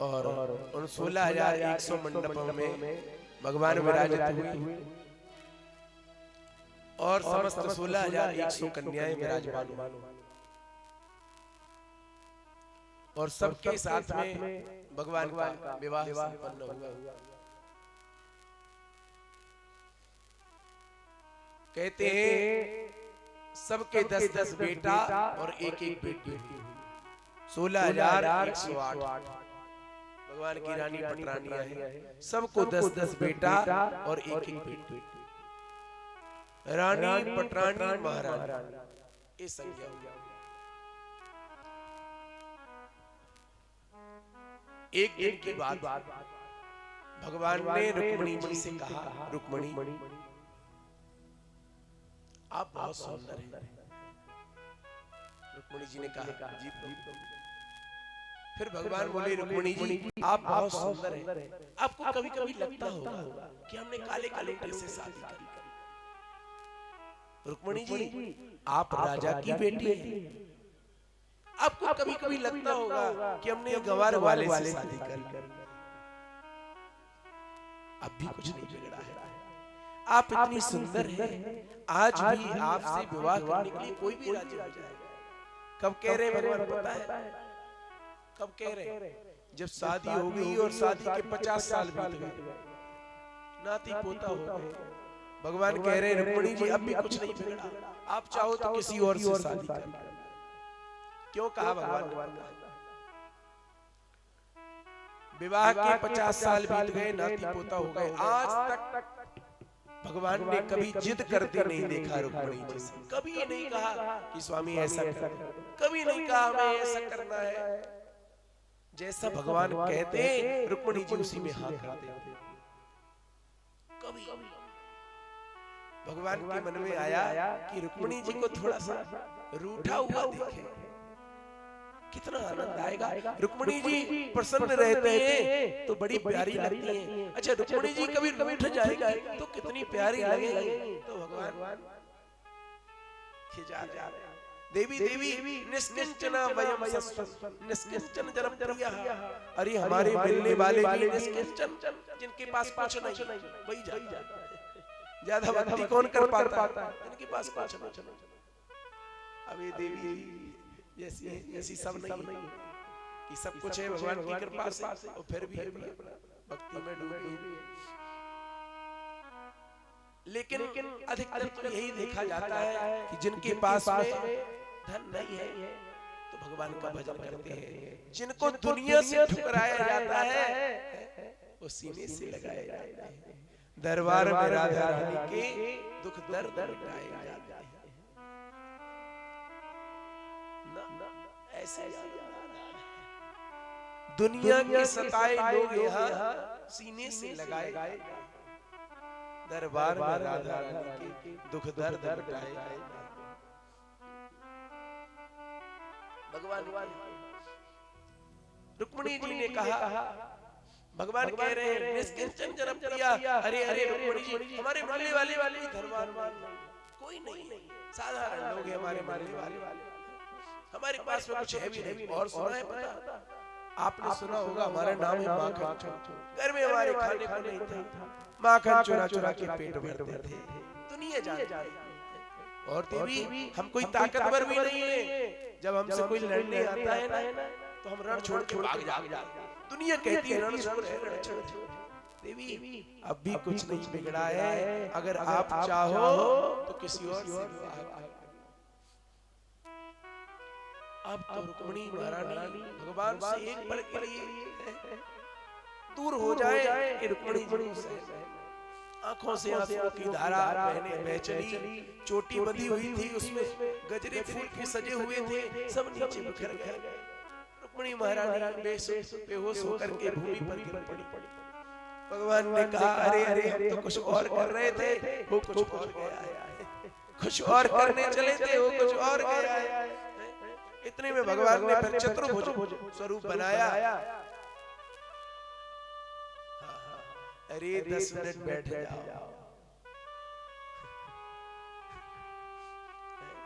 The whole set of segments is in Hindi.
और उन 16,100 मंडपों में भगवान विराजित हुए और समस्त 16,100 कन्याएं विराजमान हुई और सबके साथ में भगवान का विवाह संपन्न हुआ। कहते हैं सबके 10-10 बेटा और एक बेटी हुई। 16,108 भगवान की रानी पटरानियां हैं, सबको 10-10 बेटा और एक बेटी। रानी पटरानी महारानी ये संज्ञा हुई। एक दिन की बात, भगवान ने रुक्मिणी जी से कहा, रुक्मिणी आप बहुत सुंदर हैं। रुक्मिणी जी ने कहा, जी प्रभु। फिर भगवान बोले, रुक्मिणी जी आप बहुत सुंदर हैं। आपको कभी कभी लगता होगा कि हमने काले काले से शादी करी। रुक्मिणी जी आप राजा की बेटी हैं। आपको कभी कभी लगता होगा कि हमने गंवार वाले से शादी करी। अब भी कुछ नहीं बिगड़ा है। आप इतनी सुंदर हैं, आज भी आपसे विवाह करने के लिए कोई भी राजी हो जाएगा। कब कह रहे भगवान पता है? कब कह रहे? जब शादी हो गई और शादी के 50 साल बीत गए, नाती पोता हो गए, भगवान कह रहे रुक्मिणी जी अब भी कुछ नहीं बिगड़ा, आप चाहो तो किसी और से शादी कर लो। क्यों कहा भगवान ने? विवाह के 50 साल बीत गए, नाती पोता हो गए, आज तक भगवान ने कभी जिद करते नहीं देखा रुक्मिणी जी से। कभी नहीं कहा कि स्वामी ऐसा कर, कभी नहीं कहा हमें ऐसा करना है। जैसा भगवान कहते रुक्मिणी जी उसी में हाँ कर देते। कभी भगवान के मन में आया कि रुक्मिणी जी को थोड़ा सा रूठा हुआ देखे, कितना आनंद आएगा। रुक्मिणी जी प्रसन्न रहते हैं तो बड़ी प्यारी लगती हैं। अच्छा रुक्मिणी जी कभी रूठ जाएगी तो कितनी प्यारी लगेगी। तो भगवान खिजा जाते, देवी देवी निष्किंचना वयम सस्वं निष्किंचन जन्म प्रियः। अरे हमारे मिलने वाले भी निष्किंचन, जिनके पास कुछ नहीं वही जाता है। ज्यादा भक्ति कौन कर पाता है? जिनके पास कुछ नहीं। अब ये देवी जैसी सब नहीं कि सब कुछ है भगवान की कृपा से और फिर भी भक्ति में डूबी। लेकिन अधिकतर तो यही देखा जाता है कि जिनके पास में धन नहीं है तो भगवान का भजन करते हैं। जिनको दुनिया से ठुकराया जाता है वो सीने से लगाए जाते हैं। दरबार में राधा रानी के दुख दर्द मिटाए जाते हैं। ऐसे दुनिया के सताए लोग यहाँ सीने से लगाए, दरबार में राधा रानी के दुख दर्द मिटाए जाते हैं। भगवान रुक्मिणी जी ने कहा, भगवान कह रहे हैं निष्किंचन जन्म प्रिया। अरे अरे रुक्मिणी जी हमारे मिलने वाले धर्मात्मा कोई नहीं, साधारण लोग हैं हमारे मिलने वाले। हमारे पास में कुछ है भी नहीं। और सुना है पता? आपने सुना होगा हमारा नाम है माखन चोर। घर में हमारे खाने को नहीं था, माखन चुरा चुरा के पेट भरते थे। दुनिया जानती है। और देवी हम कोई ताकतवर भी नहीं है। जब हमसे कोई लड़ने आता है ना तो हम रण छोड़ के भाग जाते हैं। दुनिया कहती है रण छोड़ है, रण छोड़। देवी अब भी कुछ नहीं बिगड़ा है। अगर आप चाहो तो किसी और से विवाह करो। अब तो रुक्मिणी महारानी भगवान से एक पल के लिए दूर हो जाए कि रुक्मिणी जी से आंखों से आंसुओं की धारा बह चली। चोटी बंधी हुई थी, उसमें गजरे फूल के सजे हुए थे, सब नीचे बिखर गए। रुक्मिणी महारानी बेहोश होकर के भूमि पर गिर पड़ी। भगवान ने कहा अरे अरे हम तो कुछ और कर रहे थे, वो कुछ और गया है। कुछ और करने चले थे, वो कुछ और गया है। इतने में भगवान ने फिर चतुर्भुज स्वरूप बनाया। अरे 10 मिनट बैठ जाओ।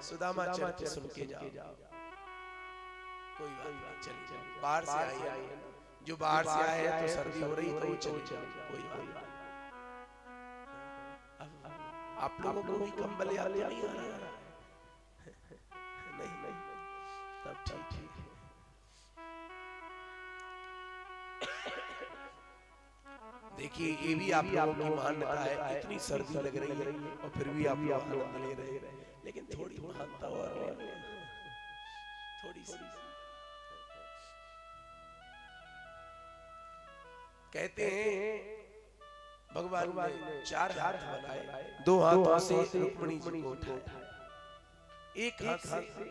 सुदामा चरित्र सुन के जाओ। कोई बात नहीं, चली जाओ। बाहर से आई जो बाहर से आए हैं तो सर्दी हो रही तो वो चले जाओ, कोई बात नहीं। आप लोगों को भी कंबल याद तो नहीं आ रहा? नहीं नहीं, तब ठीक है। देखिए ये भी आप लोगों की मान्यता है, इतनी सर्दी लग रही है और फिर भी आप लोग आनंद ले रहे हैं, लेकिन थोड़ी महानता और थोड़ी सी। कहते हैं भगवान ने 4 हाथ बनाए, 2 हाथों से रुक्मिणी जी को उठाया, एक हाथ से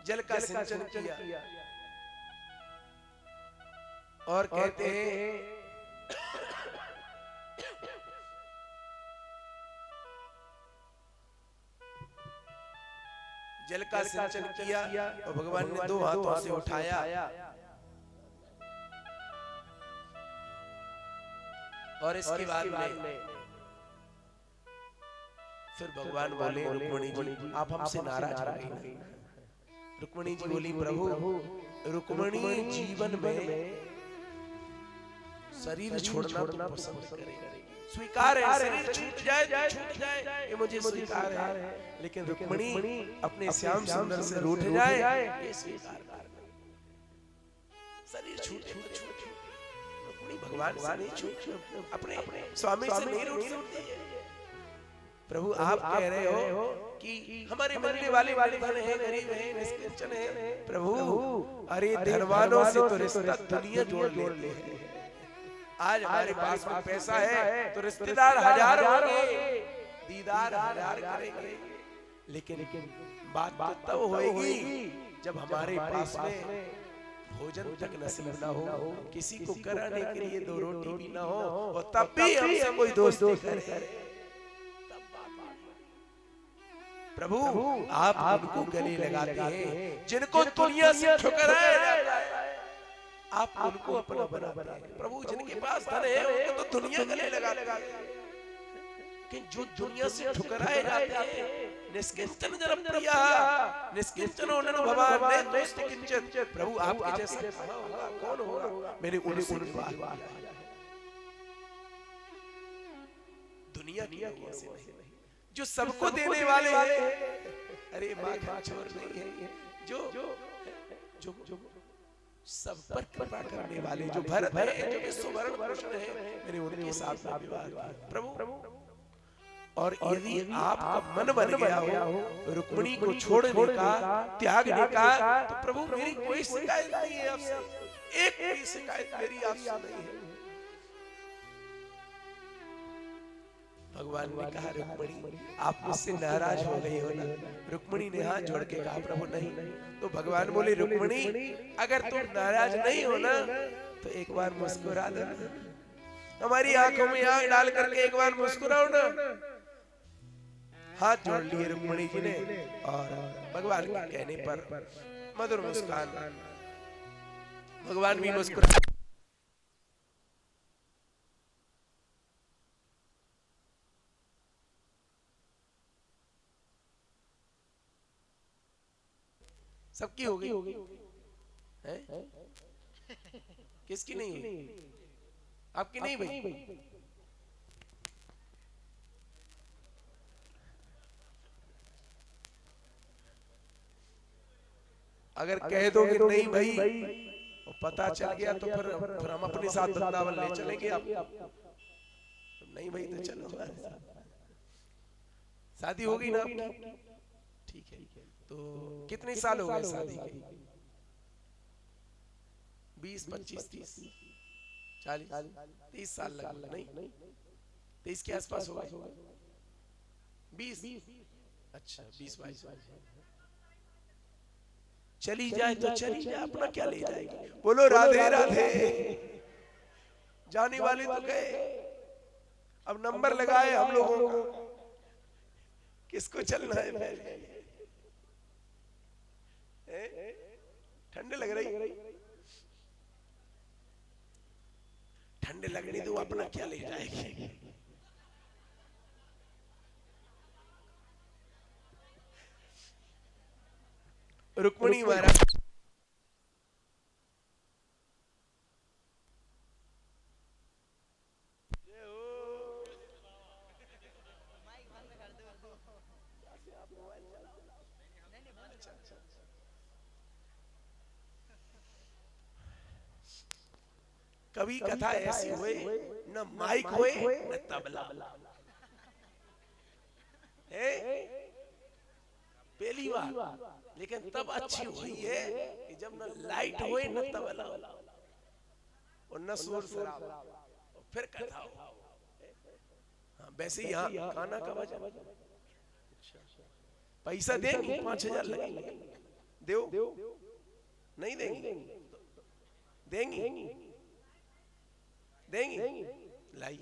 जल का सिंचन किया और कहते हैं जल का सिंचन किया और भगवान ने 2 हाथों से उठाया और इसके बाद में फिर भगवान बोले रुक्मिणी जी आप हमसे नाराज हो गई। रुक्मिणी जी बोली प्रभु, रुक्मिणी जीवन में शरीर छोड़ना तो पसंद करेगी, स्वीकार है, शरीर छूट जाए ये मुझे स्वीकार है, लेकिन रुक्मिणी अपने श्याम सुंदर से रूठ जाए ये स्वीकार नहीं। शरीर छूटे तो छूटे, रुक्मिणी भगवान से नहीं छूट, अपने स्वामी से नहीं रूठ सकती है। प्रभु आप कह रहे हो कि हमारे मिलने वाले धन है, गरीब है, निष्किंचन है। प्रभु अरे धनवानों से तो रिश्ता दुनिया जोड़ लेते हैं। आज हमारे पास में पैसा है तो रिश्तेदार हजार होंगे, दीदार हजार करेंगे, लेकिन बात तब होगी जब हमारे पास में भोजन तक नसीब ना हो, किसी को कराने के लिए 2 रोटी भी ना हो, और तब भी हमसे कोई दोस्ती करे। प्रभु आप उनको गले लगाते हैं जिनको दुनिया से ठुकराया जाता है, आप उनको अपना बनाते हैं। प्रभु जिनके पास धन है उनको तो दुनिया गले लगाती है, कि जो दुनिया से ठुकराए जाते हैं निष्किंचन जन्म प्रिया निष्किंचन उन्नन भवान ने दोस्त किंचन। प्रभु आपके जैसा कहां होगा, कौन होगा? मैंने उनसे बात दुनिया की से नहीं, जो सबको देने वाले हैं। अरे माँ का छोर नहीं है, जो सब पर कृपा करने वाले, जो भरत है, जो विश्ववरण कृष्ण है, मैंने उनके साथ विवाह किया। प्रभु और यदि आपका मन बन गया हो रुक्मिणी को छोड़ने का, त्यागने का, तो प्रभु मेरी कोई शिकायत नहीं है आपसे, एक भी शिकायत मेरी आपसे नहीं है। भगवान ने कहा रुक्मिणी आप मुझसे नाराज हो गई हो ना? रुक्मिणी ने हाथ जोड़ के कहा प्रभु नहीं। तो भगवान बोले रुक्मिणी अगर तुम नाराज नहीं हो ना तो एक बार मुस्कुरा दो, हमारी आंखों में आंख डाल करके एक बार मुस्कुराओ ना। हाथ जोड़ लिए रुक्मिणी जी ने और भगवान के कहने पर मधुर मुस्कान, भगवान भी मुस्कुरा। सबकी हो गई है? किसकी नहीं हुई? आपकी नहीं भाई? अगर कह दोगे नहीं भाई और पता चल गया तो फिर हम अपने साथ वृंदावन ले चलेंगे। आप नहीं भाई तो चलो, शादी हो गई ना आपकी? ठीक है, तो कितने साल हो गए शादी के? 20, 25, 30, 40, 30 साल लगे नहीं? 23 के आसपास हो गए? 20? अच्छा 20, 22। चली जाए तो चली जाए, अपना क्या ले जाएगी? बोलो राधे राधे। जाने वाले तो गए, अब नंबर लगाए हम लोगों का, किसको चलना है? ठंड लग रही, ठंड लगने दो, अपना क्या ले जाएगी? रुक्मिणी महाराज कभी कथा ऐसी हुए न माइक हुए न तबला है पहली बार, लेकिन तब अच्छी हुई है कि जब न लाइट हुए न तबला और न सुर शराब और फिर कथा हो। हाँ, वैसे यहाँ खाना का बजा पैसा देंगे 5,000 लगेंगे, दो नहीं देंगे, देंगी देंगी लाई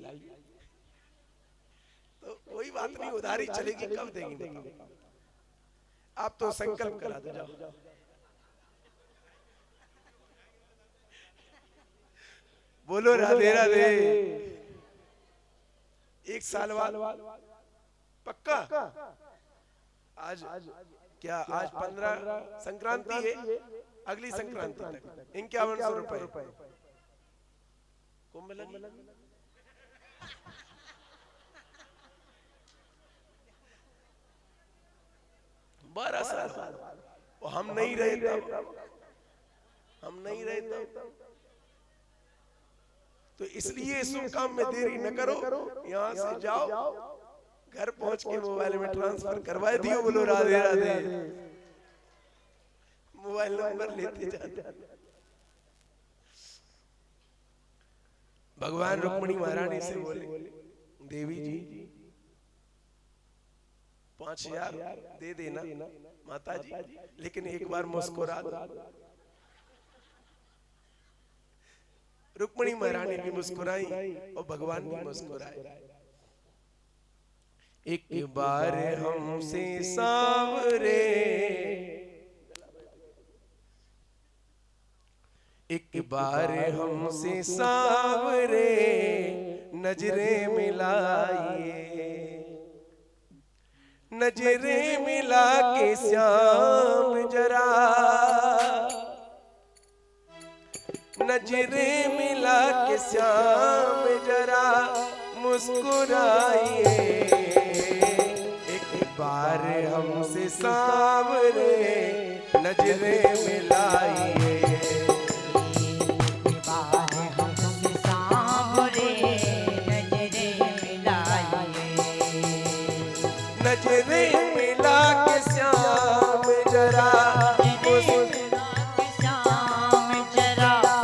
तो कोई बात नहीं, उधारी चलेगी, कब देंगे बताओ। आप तो संकल्प करा दो जाओ। बोलो राधे राधे। एक साल बाद पक्का। आज क्या आज 15 संक्रांति है, अगली संक्रांति तक 5100 रुपए कुंभ लगी। 12 साल और हम नहीं रहे तब, हम नहीं रहे तब। तो इसलिए शुभ काम में देरी न करो, यहाँ से जाओ, घर पहुंच के मोबाइल में ट्रांसफर करवा दियो। बोलो राधे राधे। मोबाइल नंबर लेते जाते। भगवान रुक्मिणी महारानी से बोले, देवी जी 5,000 दे देना माता जी, लेकिन एक बार मुस्कुरा दो। रुक्मिणी महारानी भी मुस्कुराई और भगवान भी मुस्कुराए। एक बार हमसे सांवरे, एक बार हमसे सांवरे नजरें मिलाइए, नजरें मिला के श्याम जरा, नजरें मिला के श्याम जरा मुस्कुराइए। एक बार हमसे सांवरे नजरें मिलाइए, नजरें मिला के श्याम जरा,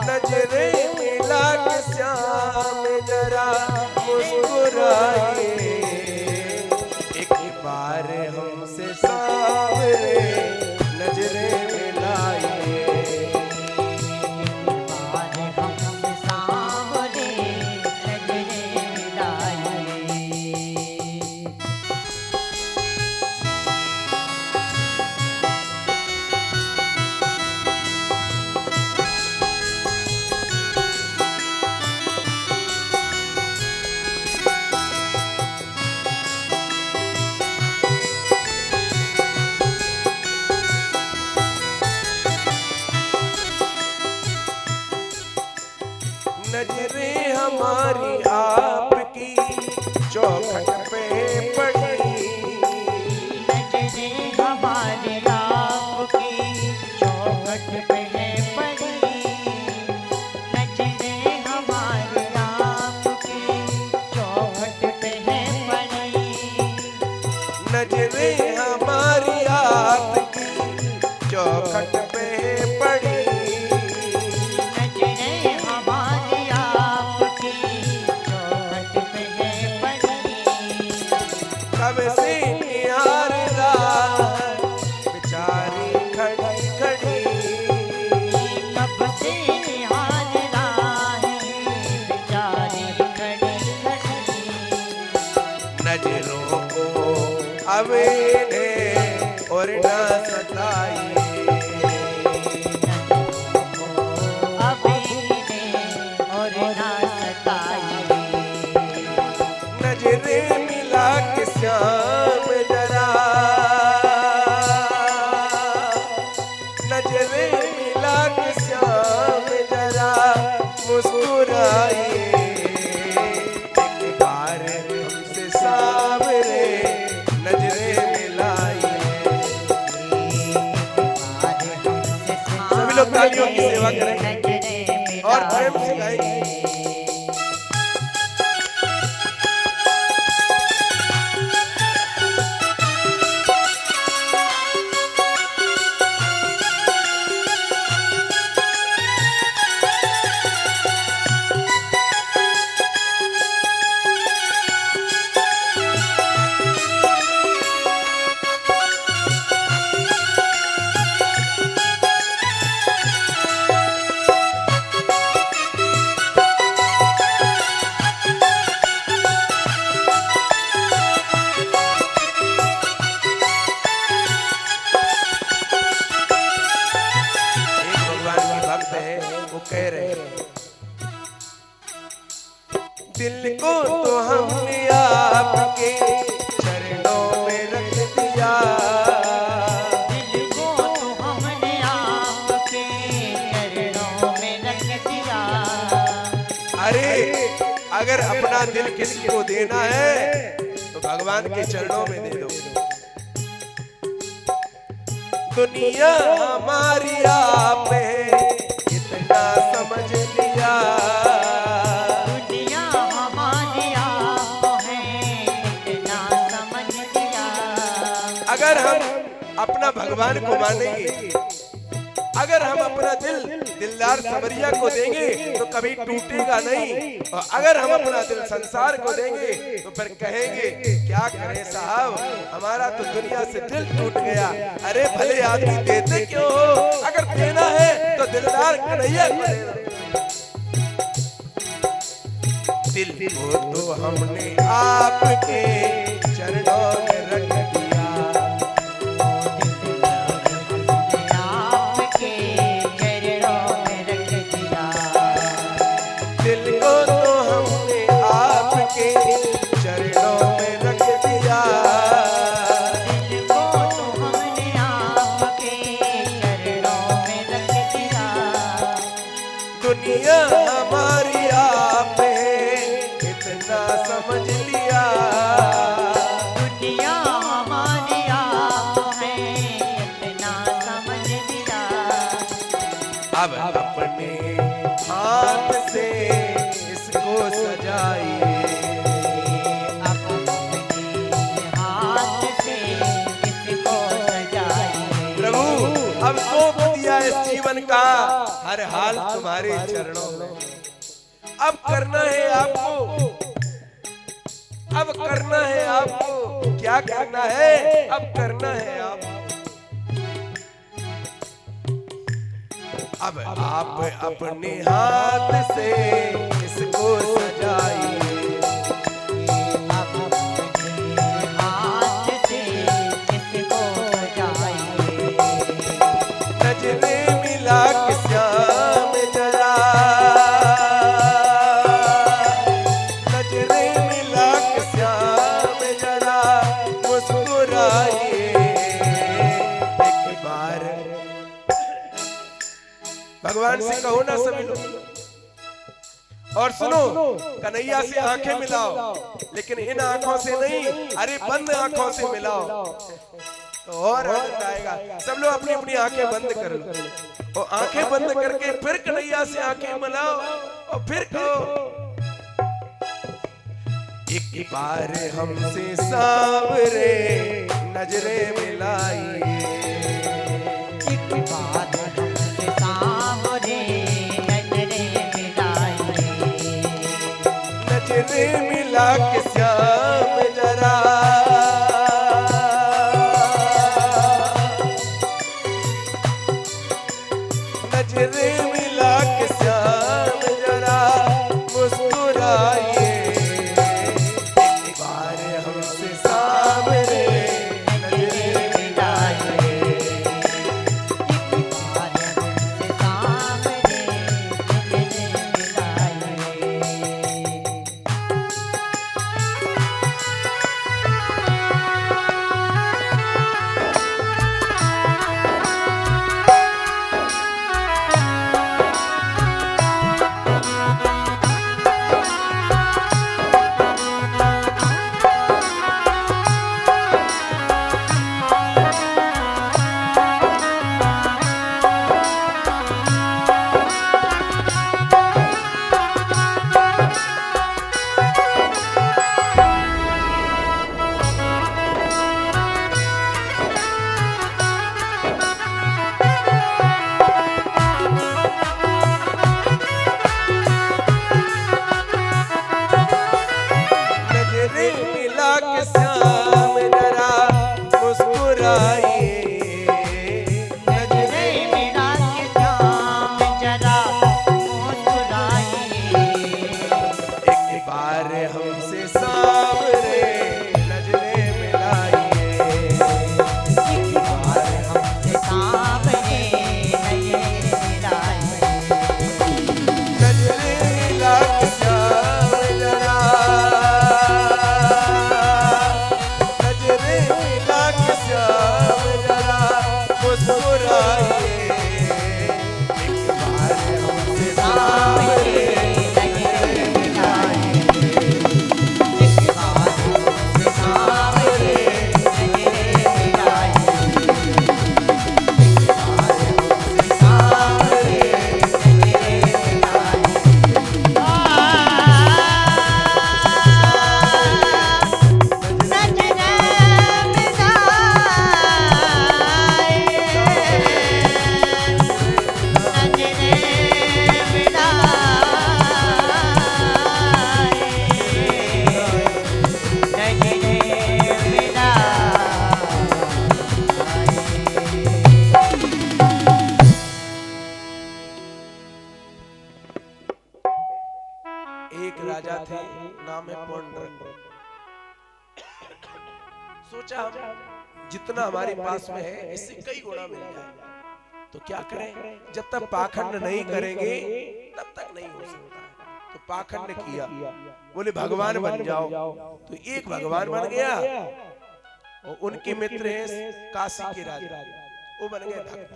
नजरें मिला के श्याम जरा मुस्कुराइए। एक बार हमसे सांवरे नजरें मिलाइए, नजरें हमारी आपकी चौखट पे पड़ी, नजरें हमारी आपकी चौखट पे पड़ी, नजरें हमारी आपकी चौखट पे पड़ी, नजरें हमारी आपकी चौखट पे पड़ी, कब से निहार रहा बेचारी खड़ी खड़ी, कब से निहार रहा है बेचारी खड़ी खड़ी, नजरों को अब इन्हें और न सताइए, अभी ने और ना सताइए, नजरें मिला के श्याम जरा, लोग तालियों की सेवा करेंगे और प्रेम से गाएंगे। कह रहे दिल को तो हमने आपके चरणों में रख दिया, दिल को तो हमने आपके चरणों में रख दिया। अरे अगर अपना दिल किसी को देना है तो भगवान के चरणों में दे दो। दुनिया हमारी आप है इतना समझ लिया, दुनिया हमारी आप है इतना समझ लिया। अगर हम अपना भगवान को मानेंगे, अगर हम अपना दिल दिलदार संवरिया को देंगे तो कभी टूटेगा नहीं, और अगर हम अपना दिल संसार को देंगे तो फिर कहेंगे क्या करें साहब, हमारा तो दुनिया से दिल टूट गया। अरे भले आदमी देते क्यों हो, अगर देना है तो दिलदार कन्हैया को देना। दिल को तो हमने आपके चरणों में रख दिया, आपके चरणों में रख दिया। दिल को तो हमने आपके चरणों में रख दिया, दिल को तो हमने आपके चरणों में रख दिया। दुनिया हमारी आप है इतना समझ लिया, दुनिया हमारी आप है इतना समझ लिया। अब अपने हाथ से इसको सजाइए, अब अपने हाथ से इसको सजाइए। प्रभु अब सौंप दिया इस जीवन का हर हाल तुम्हारे चरणों में। अब करना है आपको, अब करना है आपको, क्या करना है, अब करना है आपको। अब आप अपने हाथ से इसको सजाइए, अब अपने हाथ से इसको सजाइए। नजरें मिला के श्याम जरा, नजरें मिला के श्याम जरा मुस्कुराइए एक बार। भगवान से कहो ना सभी लोग, और सुनो कन्हैया से आंखें मिलाओ, लेकिन इन आंखों से नहीं, अरे बंद आंखों से मिलाओ तो और आनंद आएगा। सब लोग अपनी अपनी आंखें बंद कर लो, और आंखें बंद करके फिर कन्हैया से आंखें मिलाओ और फिर कहो एक बार हमसे सांवरे नजरें मिलाइए, एक बार हमसे सांवरे नजरें मिलाइए। नजरें मिला के श्याम जरा, नजरें मिला के श्याम जरा मुस्कुराइए एक बार हमसे सांवरे नजरें मिलाइए। सोचा हम जितना हमारे पास में है इससे कई गुना मिल जाए, तो क्या करें? जब तक पाखंड नहीं करेंगे तब तक नहीं हो सकता। तो पाखंड किया, बोले भगवान बन जाओ, तो एक भगवान बन गया और उनके मित्र हैं काशी के राजा, वो बन गए भक्त।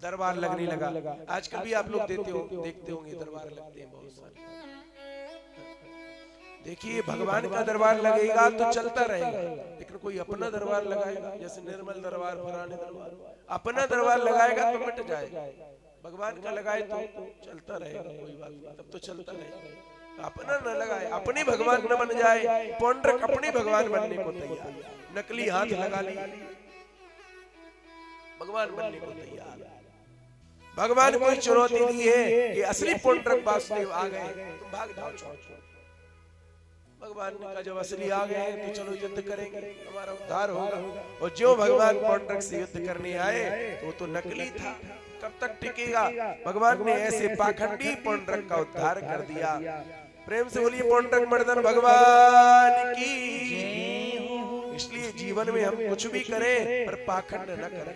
दरबार लगने लगा। आजकल भी आप लोग देखते होंगे दरबार लगते हैं बहुत सारे। देखिए भगवान का दरबार लगेगा तो चलता रहेगा, लेकिन कोई अपना दरबार लगाएगा, जैसे निर्मल दरबार, पुराने दरबार, अपना दरबार लगाएगा तो मिट जाएगा। भगवान का लगाए तो चलता रहेगा, कोई बात नहीं, तब तो चलता रहेगा। अपना न लगाए, अपने भगवान न बन जाए। पौंड्रक अपने भगवान बनने को तैयार, नकली हाथ लगा ली, भगवान बनने को तैयार। भगवान कोई चुनौती दी है कि असली पौंड्रक वासुदेव आ गए, तुम भाग जाओ छोड़। भगवान ने कहा जब असली आ गए तो चलो युद्ध करेंगे, हमारा उद्धार होगा। और जो भगवान पौंड्रक से युद्ध करने आए तो तो नकली था, कब तक टिकेगा? भगवान ने ऐसे पाखंडी पौंड्रक का उद्धार कर दिया। प्रेम से बोलिए पौंड्रक मर्दन भगवान की। इसलिए जीवन में हम कुछ भी करें पर पाखंड न करें।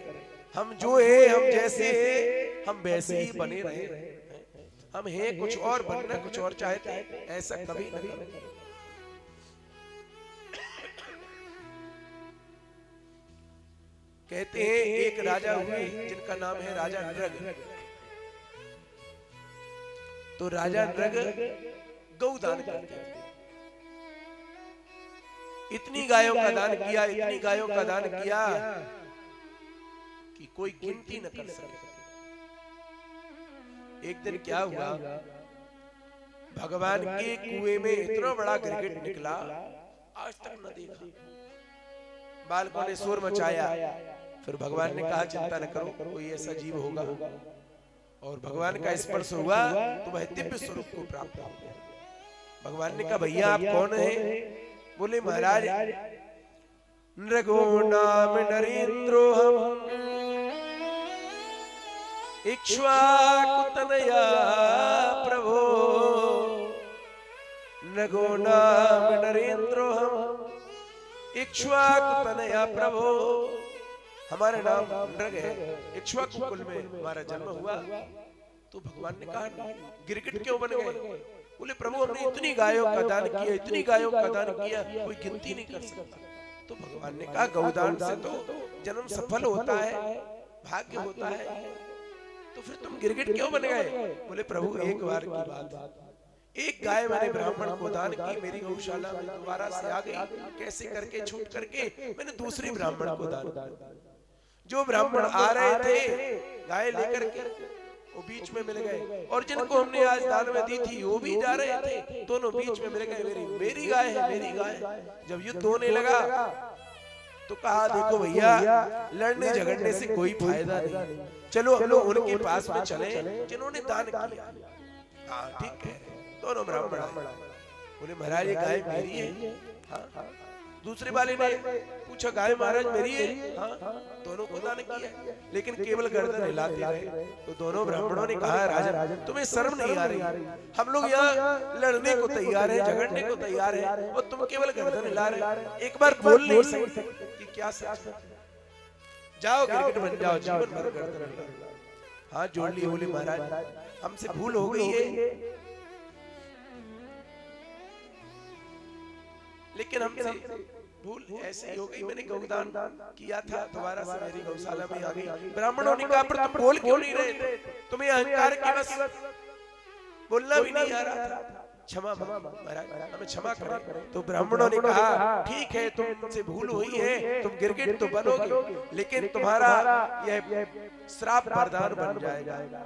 हम जो है, हम जैसे हैं, हम वैसे ही बने रहे। हम हैं कुछ और, बनना कुछ और चाहते हैं, ऐसा कभी न करें। कहते हैं एक राजा हुए जिनका नाम है राजा नृग। तो राजा नृग गौदान करते थे। इतनी गायों का दान किया, इतनी गायों का दान किया कि कोई गिनती न कर सके। एक दिन क्या हुआ, भगवान के कुएं में इतना बड़ा गिरगिट निकला, आज तक न देखा। बालकों ने शोर मचाया, फिर भगवान ने कहा चिंता न करो, कोई ऐसा जीव होगा। और भगवान का स्पर्श हुआ तो वह दिव्य स्वरूप को प्राप्त हो गया। भगवान ने कहा भैया आप कौन हैं? बोले महाराज नृगो नाम नरेंद्रो हम इक्ष्वाकुतनया प्रभो। नृगो नाम नरेंद्रो हम इक्ष्वाकुतनया प्रभो। हमारा नाम नृग है, इक्ष्वाकु कुल में हमारा जन्म हुआ। तो भगवान ने कहा गिरगिट क्यों बन गए? बोले प्रभु हमने इतनी गायों का दान किया, इतनी गायों का दान किया, कोई गिनती नहीं कर सकता। तो भगवान ने कहा गौदान से तो जन्म सफल होता है, भाग्य होता है, तो फिर तुम गिरगिट क्यों बन गए? बोले प्रभु एक बार की बात, एक गाय मैंने ब्राह्मण को दान की, मेरी गौशाला में दोबारा से आ गई, कैसे करके छूट करके मैंने दूसरी ब्राह्मण को दान किया। जो ब्राह्मण आ रहे थे गाय लेकर के वो बीच में मिल गए, और जिनको हमने आज दान में दी थी वो भी जा रहे थे, दोनों बीच में मिल गए। मेरी गाय है, मेरी गाय। जब युद्ध होने लगा तो कहा देखो भैया लड़ने झगड़ने से कोई फायदा नहीं, चलो हम लोग उनके पास में चले जिन्होंने दान किया। हाँ ठीक है, दोनों ब्राह्मण बोले महाराज ये गाय मेरी है। हाँ। दूसरे वाले ने पूछा गाय महाराज मेरी है। हाँ। दोनों को दान किया, लेकिन केवल गर्दन हिलाते रहे। तो दोनों ब्राह्मणों ने कहा राजा तुम्हें शर्म नहीं आ रही? हम लोग यहाँ लड़ने को तैयार है, झगड़ने को तैयार है, और तुम केवल गर्दन हिला रहे। एक बार बोल नहीं सकते कि क्या सच है? जाओ गिरगिट बन जाओ, जीवन भर गर्दन हिलाओ। हाथ जोड़ लिए, बोले महाराज हमसे भूल हो गई है, लेकिन हमसे भूल ऐसे ही हो गई, मैंने गौदान किया था, दोबारा से मेरी गौशाला में आ गई। ब्राह्मणों ने कहा पर तुम बोल क्यों नहीं रहे थे? तुम्हें अहंकार की बस बोलना भी नहीं आ रहा था। क्षमा महाराज हमें क्षमा करें। तो ब्राह्मणों ने कहा ठीक है तुमसे भूल हुई है, तुम गिरगिट तो बनोगे, लेकिन तुम्हारा यह श्राप वरदान बन जाएगा।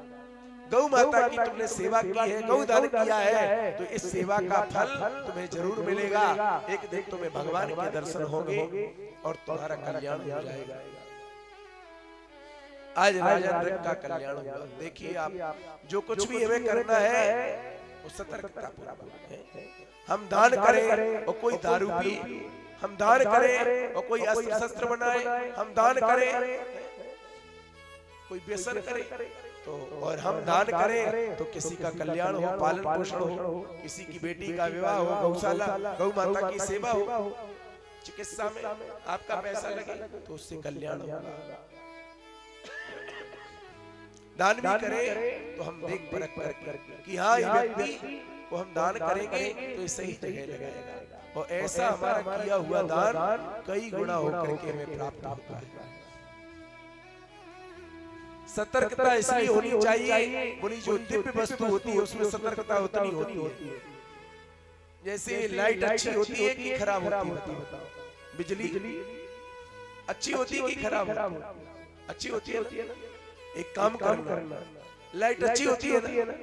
गौ माता की तुमने सेवा की है, गौदान किया है, तो इस सेवा का फल तुम्हें जरूर मिलेगा। एक दिन तुम्हें भगवान के दर्शन होंगे और तुम्हारा कल्याण हो जाएगा। आज राजा नृग का कल्याण हुआ। देखिए आप जो कुछ भी हमें करना है वो सतर्कता पूर्वक है। हम दान करें और कोई दारू पी, हम दान करें और कोई अस्त्र शस्त्र बनाए, हम दान करें कोई व्यसन करे तो, और हम दान करें तो किसी का कल्याण हो, पालन पोषण हो, किसी की बेटी का विवाह हो, गौशाला गौ माता की सेवा हो, चिकित्सा में आपका पैसा लगे तो उससे कल्याण होगा। दान भी करें तो हम देख परख करके कि हाँ ये व्यक्ति को हम दान करेंगे तो ये सही जगह लगाएगा, और ऐसा हमारा किया हुआ दान कई गुना होकर के हमें प्राप्त होता है। सतर्कता इसलिए होनी चाहिए, बोली जो दिव्य वस्तु होती है उसमें सतर्कता उतनी होती है। जैसे लाइट अच्छी होती है कि खराब होती है, बिजली अच्छी होती है कि खराब होती है? अच्छी होती है ना। एक काम करना, लाइट अच्छी होती है ना?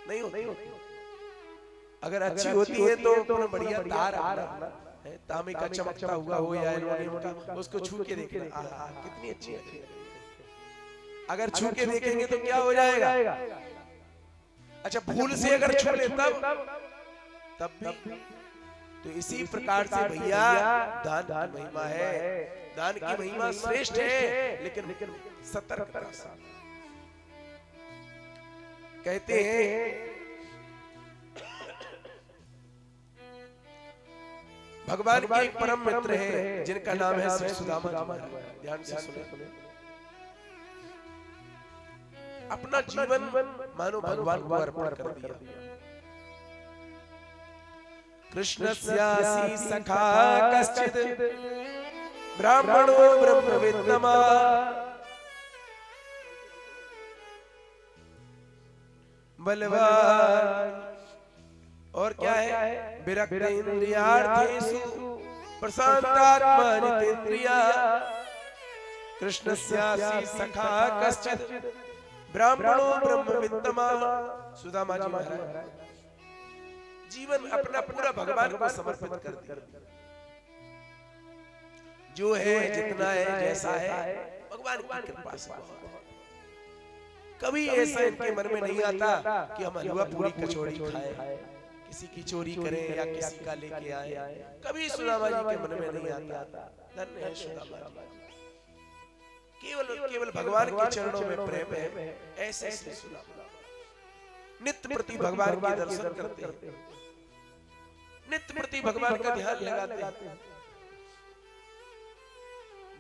नहीं होती। अगर अच्छी होती है तो अपना बढ़िया तार आना है, तांबे का चमकता हुआ हो या एल्युमिनियम का, उसको छू के देखना, कितनी अच्छी है। अगर छू के देखेंगे तो क्या हो जाएगा? अच्छा, भूल से अगर छू ले तब भी। तो इसी प्रकार से भैया दान की महिमा है, दान की महिमा श्रेष्ठ है, लेकिन सतर्कता से। कहते हैं भगवान के एक परम मित्र हैं जिनका नाम है श्री सुदामा जी महाराज। ध्यान से सुने। अपना जीवन मानो भगवान को अर्पण कर दिया। कृष्णस्यासि सखा कश्चित् ब्राह्मणो ब्रह्मविद्नमा बलवान, और क्या है, विरक्त इंद्रियार्थेषु प्रशांतात्मा नितेन्द्रिया। कृष्णस्यासि सखा कश्चित् ब्राह्मणो ब्रह्मविद्नमा। सुदामा जी महाराज जीवन अपना पूरा भगवान को समर्पित कर दिया। जो है, जितना है, जैसा है, भगवान की कृपा से। कभी ऐसा इनके मन में नहीं आता कि हम हलवा पूरी कचौड़ी खाएं, किसी की चोरी करें या किसी का लेके आए। कभी सुदामा जी के मन में नहीं आता। धन्य है सुदामा जी, केवल भगवान के चरणों में प्रेम है। ऐसे सुदामा नित्य प्रति भगवान के दर्शन करते हैं, नित्य प्रति भगवान का ध्यान लगाते हैं।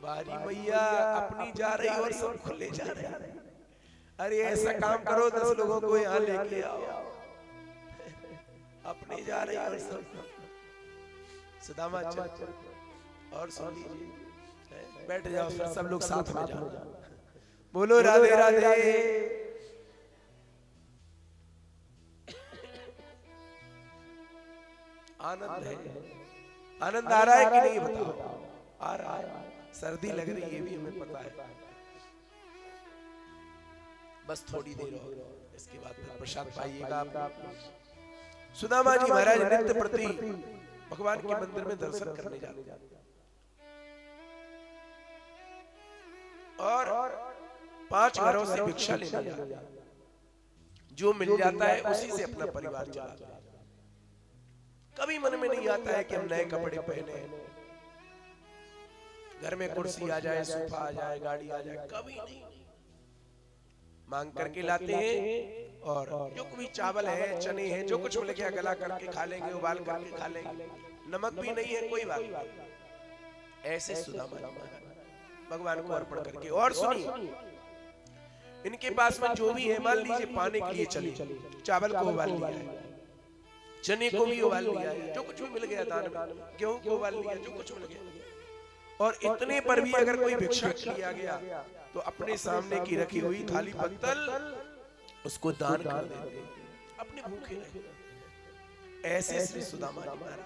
बारी मैया अपनी जा रही और सबको ले जा रही है। अरे ऐसा काम करो, 10 लोगों को यहाँ लेके आओ। अपने जा रही और सब। सुदामा और सुन लीजिए, बैठ जाओ, फिर सब लोग साथ में जाओ। बोलो राधे राधे। आनंद है, आनंद आ रहा है कि नहीं बताओ? आ रहा है। सर्दी लग रही है, ये भी हमें पता है। बस थोड़ी देर और, इसके बाद फिर प्रसाद पाइएगा आप। सुदामा जी महाराज नित्य प्रति भगवान के मंदिर में दर्शन करने जाते और 5 घरों से भिक्षा लेने जाते। जो मिल जाता है उसी से अपना परिवार चलाते हैं। कभी मन में नहीं आता है कि हम नए कपड़े पहने, घर में कुर्सी आ जाए, सोफा आ जाए, गाड़ी आ जाए, कभी नहीं। मांग करके लाते हैं, और जो भी चावल है, चने हैं, जो कुछ मिल गया गला करके खा लेंगे, उबाल करके खा लेंगे। नमक भी नहीं है, कोई बात नहीं। ऐसे सुदामा भगवान को अर्पण करके। और सुनिए, इनके पास में जो भी है, मान लीजिए पाने के लिए चले, चावल को उबाल लिया है, चने को भी उबाल लिया है, जो कुछ भी मिल गया दान में, गेहूं को उबाल लिया, जो कुछ मिल गया। और इतने पर भी अगर कोई भिक्षा किया गया तो अपने सामने की रखी हुई थाली पत्तल उसको दान कर देते, अपने भूखे रहे। ऐसे श्री सुदामा जी महाराज।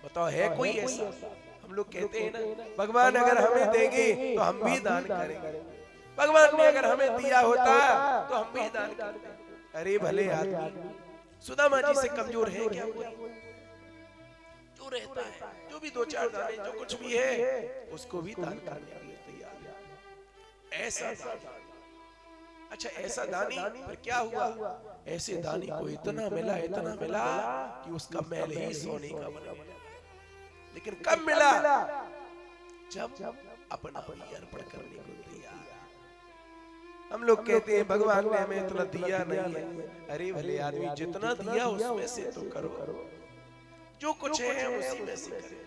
बताओ है कोई ऐसा? हम लोग कहते हैं ना, भगवान अगर हमें देंगे तो हम भी दान करेंगे, भगवान ने अगर हमें दिया होता तो हम भी दान करते। अरे भले आदमी, सुदामा जी से कमजोर है क्या कोई? जो रहता है, जो भी 2-4 दाने, जो कुछ भी है, उसको भी दान करने के लिए तैयार है। ऐसा दान। अच्छा, ऐसा दानी फिर क्या हुआ? ऐसे दानी को इतना मिला कि उसका महल ही सोने का बन गया। लेकिन कब मिला? जब अपना अर्पण करने को तैयार। हम लोग कहते हैं भगवान ने हमें इतना दिया नहीं है। अरे भले आदमी, जितना दिया उसमें से तो करो। जो कुछ है उसी में से करें।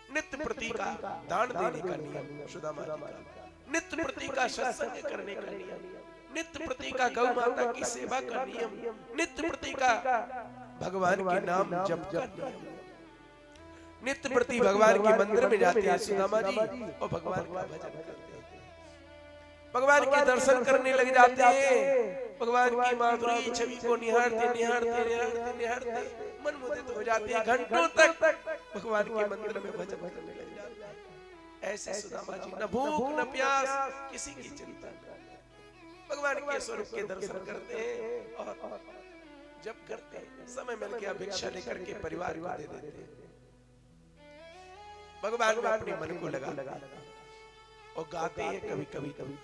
नित्य प्रति का दान देने का नियम सुदामा जी का, नित्य प्रति का सत्संग करने का नियम, नित्य प्रति का गौ माता की सेवा का नियम, नित्य प्रति का भगवान के नाम जप का नियम, नित्य प्रति भगवान के मंदिर में जाते हैं सुदामा जी और भगवान का भजन करते हैं, भगवान के दर्शन करने लग जाते हैं, भगवान की माधुरी छवि को निहारते निहारते निहारते निहारते मन मुदित हो जाते हैं, घंटों तक भगवान के मंदिर में भजन करने लग जाते हैं। ऐसे सुदामा जी न भूख न प्यास किसी की चिंता नहीं, भगवान के स्वरूप के दर्शन करते हैं और जब करते हैं समय मिल गया भिक्षा लेकर के परिवार को दे देते हैं, भगवान में अपने मन को लगा और गाते हैं कभी कभी कभी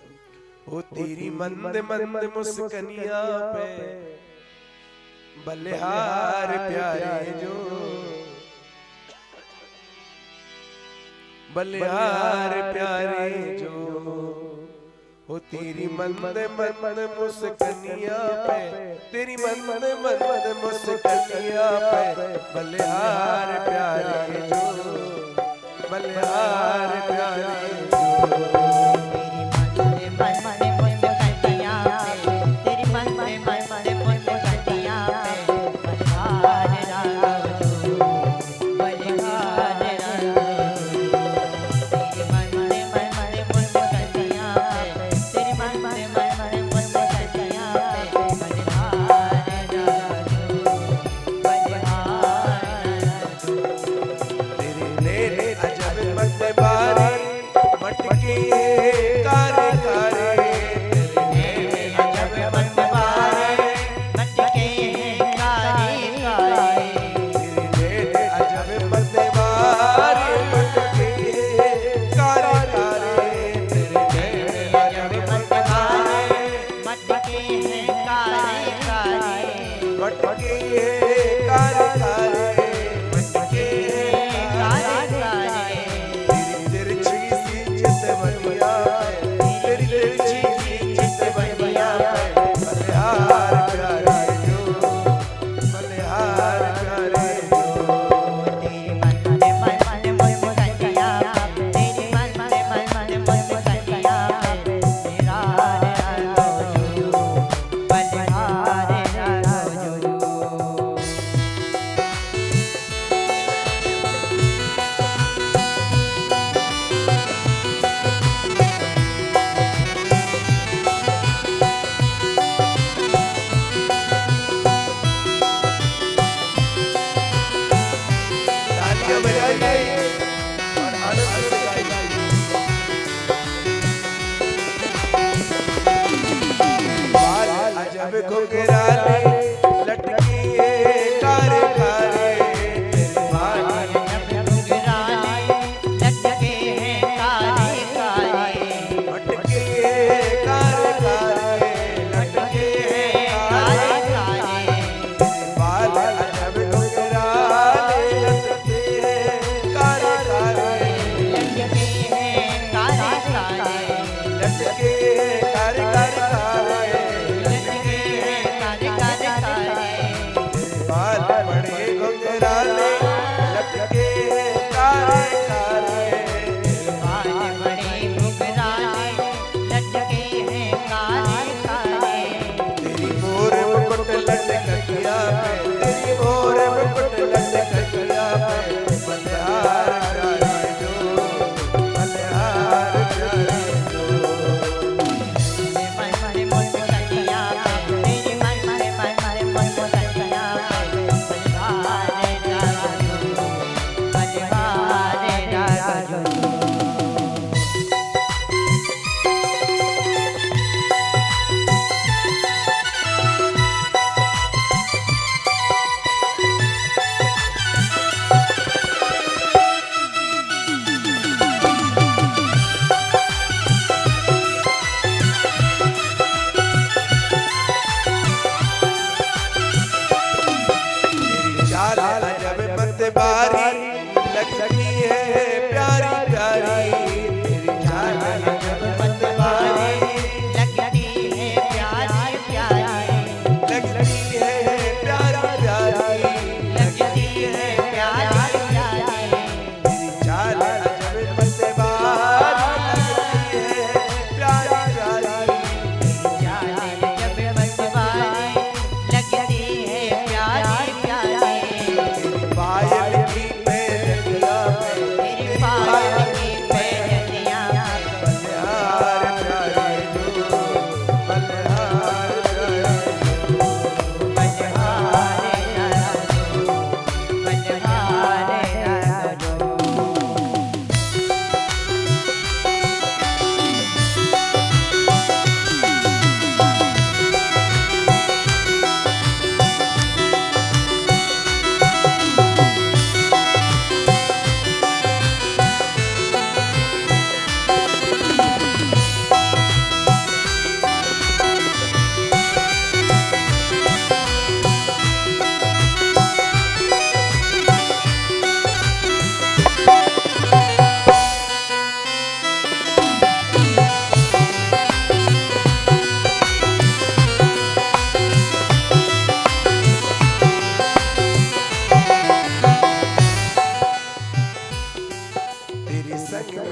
ओ तेरी मंद मंद मुस्कनिया पे बलिहार प्यारे जो, बलिहार प्यारे जो, ओ तेरी मंद मंद मुस्कनिया पे, तेरी मंद मंद मुस्कनिया पे बलिहार प्यारे जो, बलिहार प्यारे जो।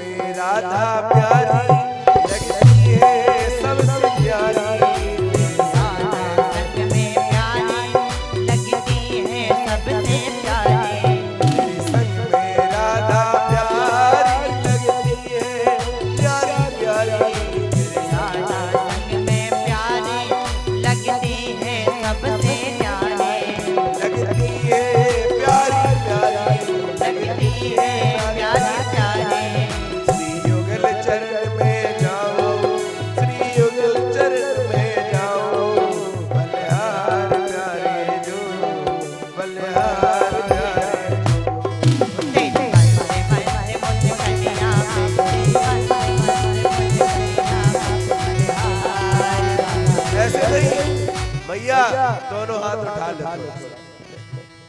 में राधा प्यारी लगती है सबसे प्यारी। संग में प्यारी लगती है सबसे प्यारी। तेरे संग में राधा प्यारी लगती है प्यारी प्यारी। राधा संग में प्यारी लगती है सबसे प्यारी। लगती है प्यारी प्यारी लगती है प्यारी प्यारी। श्री युगल चरण में जाओ, श्री युगल चरण में जाओ, बलिहार प्यारे जो, बलिहार प्यारे जो। तेरे मन में मुझ कन्या ऐसे नहीं मैया, दोनों हाथ उठा लो,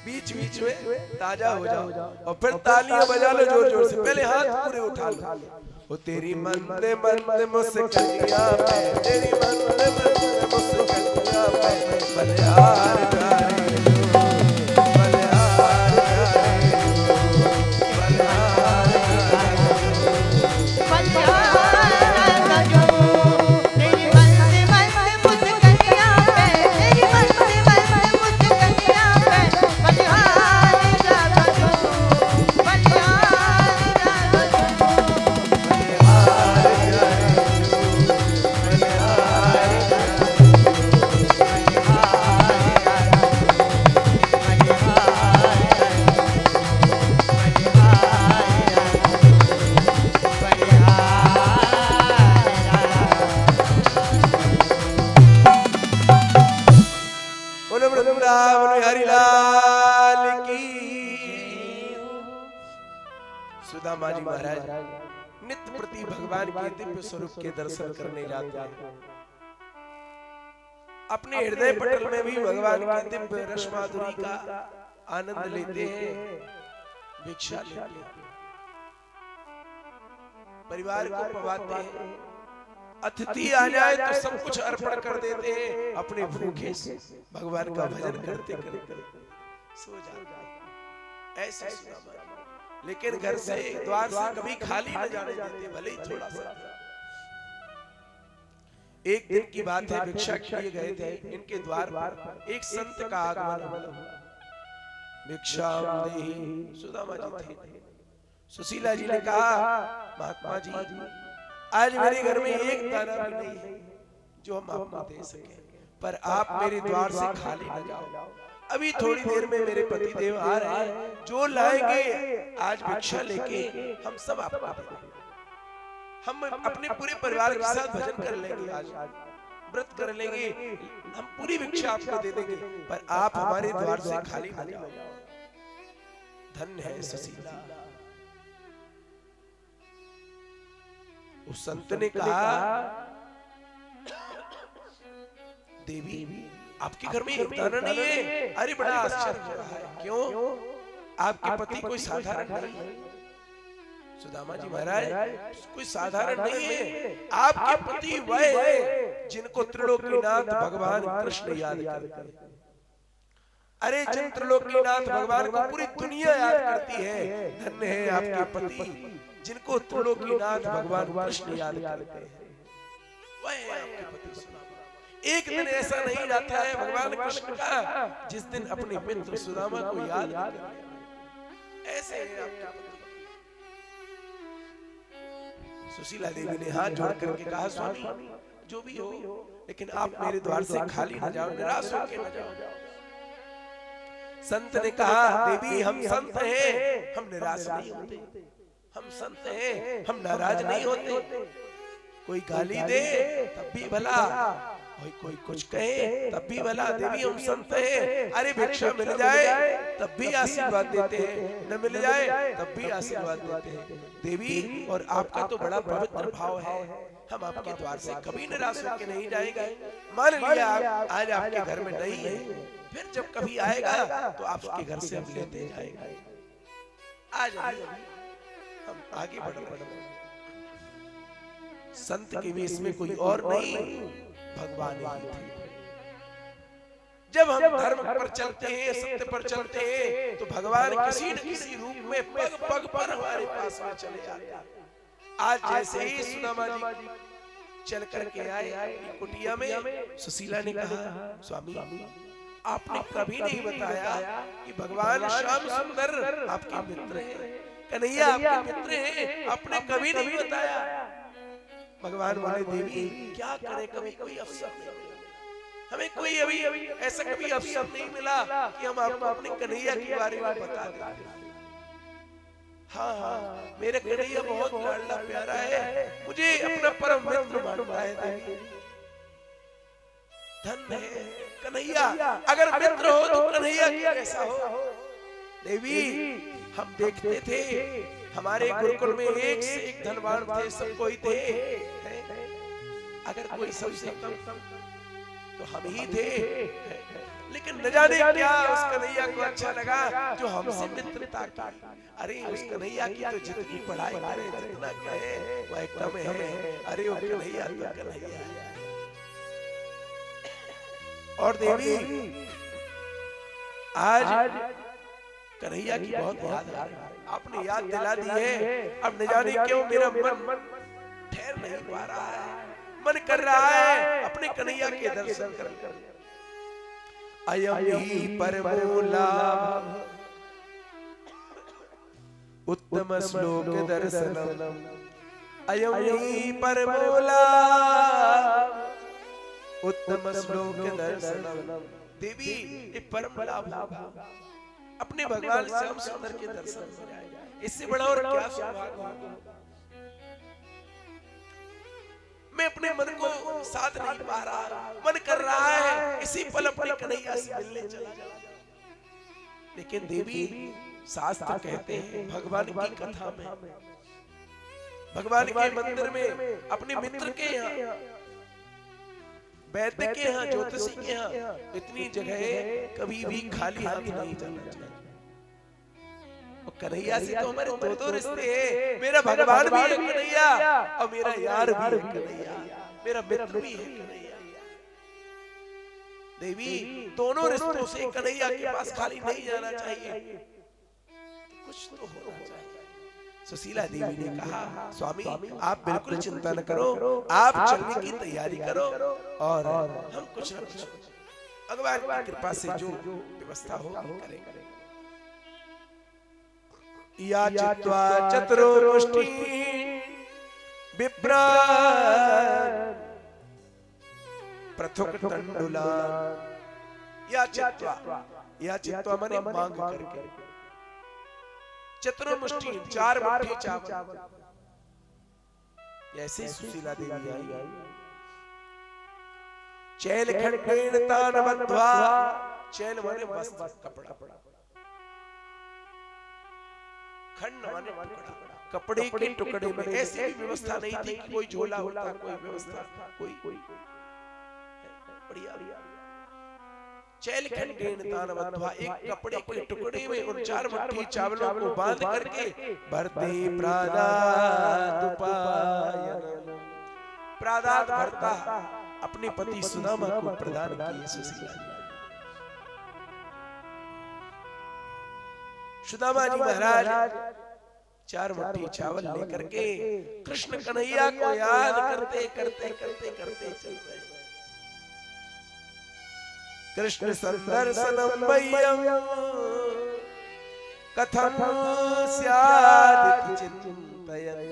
बीच बीच में ताजा हो जाओ और फिर तालियां बजा लो जोर जोर से। पहले हाथ पूरे उठा लो। ओ तेरी मंदे मंदे मुस्कानियां पे, तेरी मंदे मंदे मुस्कानियां पे, बलिहार प्यारे जो, बलिहार प्यारे जो, बलिहार बलिहार जो। तेरी मंद मंद मुस्कानियां पे, तेरी मंद मंद मुस्कानियां पे, बलिहार जो, बलिहार बोलो वृंदावन बिहारी लाल की। सुदामा जी महाराज नित्य प्रति भगवान के दिव्य स्वरूप के दर्शन करने जाते हैं। अपने हृदय पटल में भी भगवान की दिव्य रस माधुरी का आनंद लेते हैं, भिक्षा लेते हैं, परिवार को पवाते हैं। अतिथि आ जाए तो सब कुछ अर्पण कर देते हैं, अपने भूखे से भगवान का भजन करते करते सो जाते हैं। ऐसे सुदामा जी। लेकिन घर से द्वार से कभी खाली न जाने देते, भले ही थोड़ा सा। एक दिन की बात है, भिक्षा के लिए गए थे। इनके द्वार पर एक संत का आगमन हुआ। भिक्षा देहि सुदामा जी थे। सुशीला जी ने कहा, महात्मा जी आज मेरे घर में एक दाना भी नहीं है जो हम आपको दे सके, पर आप मेरे द्वार से खाली न जाओ। अभी थोड़ी देर में मेरे पति देव आ रहे हैं, जो लाएंगे आज भिक्षा लेके हम सब आपको दे देंगे। हम अपने पूरे परिवार के साथ भजन कर लेंगे, आज व्रत कर लेंगे, हम पूरी भिक्षा आपको दे देंगे, पर आप हमारे द्वार से खाली न जाओ। धन्य है सुशीला। उस संत ने कहा, देवी आपके घर में एक दाना नहीं है। अरे बड़ा आश्चर्य हो रहा है, क्यों? आपके पति कोई साधारण नहीं है। सुदामा जी महाराज कोई साधारण नहीं है। आपके पति वह है जिनको त्रिलोकीनाथ भगवान कृष्ण याद करते हैं। अरे जिन त्रिलोकीनाथ भगवान को पूरी दुनिया याद करती है, धन्य है आपके पति जिनको त्रिलोकीनाथ भगवान कृष्ण याद करते हैं। वह है आपके पति सुदामा। एक दिन ऐसा नहीं जाता है भगवान कृष्ण का जिस दिन अपने मित्र सुदामा को याद न करें। ऐसे है आपके पति। सुशीला देवी ने हाथ जोड़ करके कहा, स्वामी जो भी हो, लेकिन आप मेरे द्वार से खाली न जाओ, निराश होकर न जाओ। संत ने कहा, देवी हम संत हैं, हम निराश नहीं होते। हम संत हैं, हम नाराज नहीं होते। कोई गाली दे तब भी भला, कोई कुछ कहे तब भी भला। देवी हम संत हैं। अरे भिक्षा मिल जाए तब भी आशीर्वाद देते हैं, न मिल जाए तब भी आशीर्वाद देते हैं। देवी और आपका तो बड़ा पवित्र भाव है, हम आपके द्वार से कभी निराश होकर नहीं जाएंगे। मान लिया आप आज आपके घर में नहीं है, फिर जब कभी आएगा तो आपके घर से हम लेते जाएंगे। आज हम आगे बढ़ रहे हैं। संत के वेश में कोई और नहीं, भगवान ही थे। जब हम धर्म पर चलते हैं, सत्य पर चलते हैं, तो भगवान किसी न किसी रूप में पग पग पर हमारे पास में चले आते हैं। आज जैसे ही सुदामा जी चल करके आए अपनी कुटिया में, सुशीला ने कहा, स्वामी आपने कभी नहीं बताया कि भगवान श्याम सुंदर आपके मित्र हैं, कन्हैया आपके मित्र हैं, आपने कभी नहीं बताया। भगवान बोले, देवी क्या करें, कभी कोई अवसर नहीं मिला हमें, कोई अभी ऐसा कभी अवसर नहीं मिला कि हम आपको अपने कन्हैया के बारे में बता दें। हाँ, मेरे कन्हैया बहुत लाडला प्यारा है, मुझे अपना परम मित्र मानता है देवी। धन है कन्हैया, अगर मित्र हो तो कन्हैया कैसा हो। देवी हम देखते थे हमारे गुरुकुल में एक से एक धनवान थे, सब कोई थे, अगर कोई सबसे कम तो हम ही थे, लेकिन न जाने क्या उस कन्हैया को अच्छा लगा जो हमसे मित्रता की। अरे उस कन्हैया की तो जितनी पढ़ाई करे, जितना कहे वह एकदम है। अरे वो कन्हैया तो कन्हैया है। और देवी आज कन्हैया की बहुत याद आ रही है, आपने याद दिला दी है। अब न जाने क्यों मेरा मन ठहर नहीं पा रहा है, मन कर रहा है अपने कन्हैया के दर्शन कर। अयम ही परमो लाभ उत्तम श्लोक दर्शनम, अयम ही परमो लाभ उत्तम श्लोक दर्शनम। देवी ये परम लाभ होगा, अपने भगवान श्याम सुंदर के दर्शन हो जाएगा, इससे बड़ा और क्या सौभाग्य होगा। मैं अपने मन को साथ नहीं पा रहा, मन कर रहा है इसी पल अपने कन्हैया से मिलने चला जाऊं। लेकिन देवी शास्त्र कहते हैं भगवान की कथा में, भगवान के मंदिर में, अपने मित्र के यहाँ, वैद्य के यहाँ, ज्योतिषी के यहाँ, इतनी जगह कभी भी खाली हाथ नहीं जाना चाहिए। कन्हैया से तो हमारे दो रिश्ते हैं, मेरा भगवान भी है कन्हैया और मेरा यार भी है कन्हैया, मेरा मित्र भी है कन्हैया। देवी दोनों रिश्तों से कन्हैया के पास खाली नहीं जाना चाहिए, कुछ तो होना चाहिए। सुशीला देवी ने कहा, स्वामी आप बिल्कुल चिंता न करो, आप चलने की तैयारी करो और हम कुछ न कुछ भगवान की कृपा से जो व्यवस्था हो हम करेंगे। या चित्वा चतुर्मुष्टि विप्रा पृथुक तंडुलान, या चित्वा माने मांग करके, चतुर्मुष्टि चार मुट्ठी चावल। जैसे सुशीला देवी आई, चैल खंडेन तान बंध्वा, चैल माने वस्त्र कपड़ा, खंड माने टुकड़ा, कपड़े के टुकड़े में ऐसी भी व्यवस्था नहीं थी कि कोई झोला होता, कोई व्यवस्था, कोई बढ़िया। चैल खंडेन तान बंध्वा, एक कपड़े के टुकड़े में उन चार मुट्ठी चावलों को बांध करके भरते प्रादादुपायन, प्रादाद भरता अपने पति सुदामा को प्रदान किए। सुदामा जी महाराज चार मुट्ठी चावल लेकर के कृष्ण कन्हैया को याद करते करते करते करते चलते हैं। कृष्ण संदर्शनम वयम कथम स्यादिति चिंतयन्,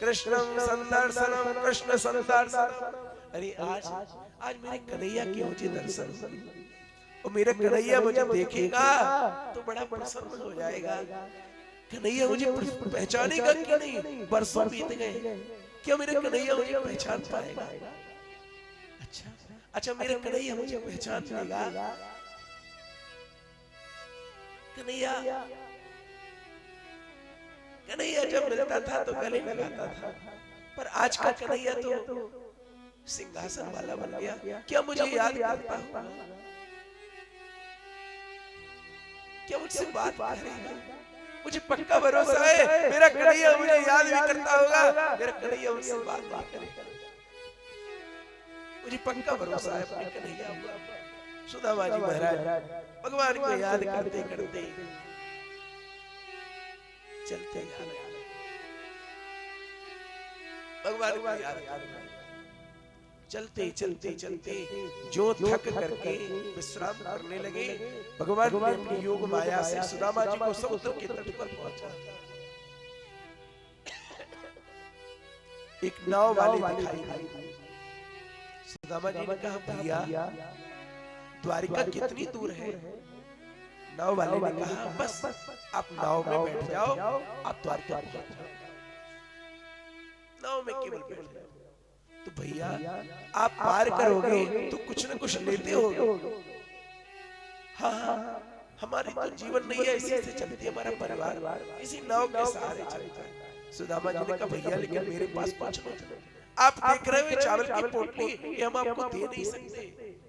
कृष्णं संदर्शनम, कृष्ण संदर्शनम। अरे आज मेरे कन्हैया के मुझे दर्शन हुए और मेरा कन्हैया मुझे देखेगा तो बड़ा प्रसन्न हो जाएगा। कन्हैया मुझे पहचानेगा कि नहीं, बरसों बीत गए, क्या मेरे कन्हैया मुझे पहचान पाएगा? अच्छा मेरे कन्हैया मुझे पहचान लेगा। कन्हैया जब मिलता था तो गले लगाता था, पर आज का कन्हैया तो सिंहासन वाला बन गया। क्या मुझे याद करता होगा? क्या मुझसे बात करेगा? मुझे पक्का भरोसा है मेरा कन्हैया मुझे याद भी करता होगा, मेरा कन्हैया मुझसे बात भी करेगा। मुझे पक्का भरोसा है अपने कन्हैया पर। सुदामा जी महाराज भगवान को याद करते करते चलते जा रहे। भगवान को याद करना। चलते चलते चलते जो थक करके विश्राम करने लगे, भगवान ने अपनी योग माया से सुदामा जी को समुद्र के तट पर पहुंचा। एक नाव वाले दिखाई दिए। सुदामा जी ने कहा, भैया द्वारिका कितनी दूर है? नाव वाले ने कहा, बस आप नाव में बैठ जाओ, आप द्वारिका पहुंच जाओ। नाव में केवल बैठ जाओ। तो भैया आप पार करोगे तो कुछ न कुछ लेते होगे। हाँ, हमारी तो जीवन नहीं है, इसी से चलती है, हमारा परिवार इसी नाव के सहारे चलता है। सुदामा जी ने कहा, भैया लेकिन मेरे पास कुछ नहीं। आप देख रहे हो चावल की पोटली, ये हम आपको दे नहीं सकते,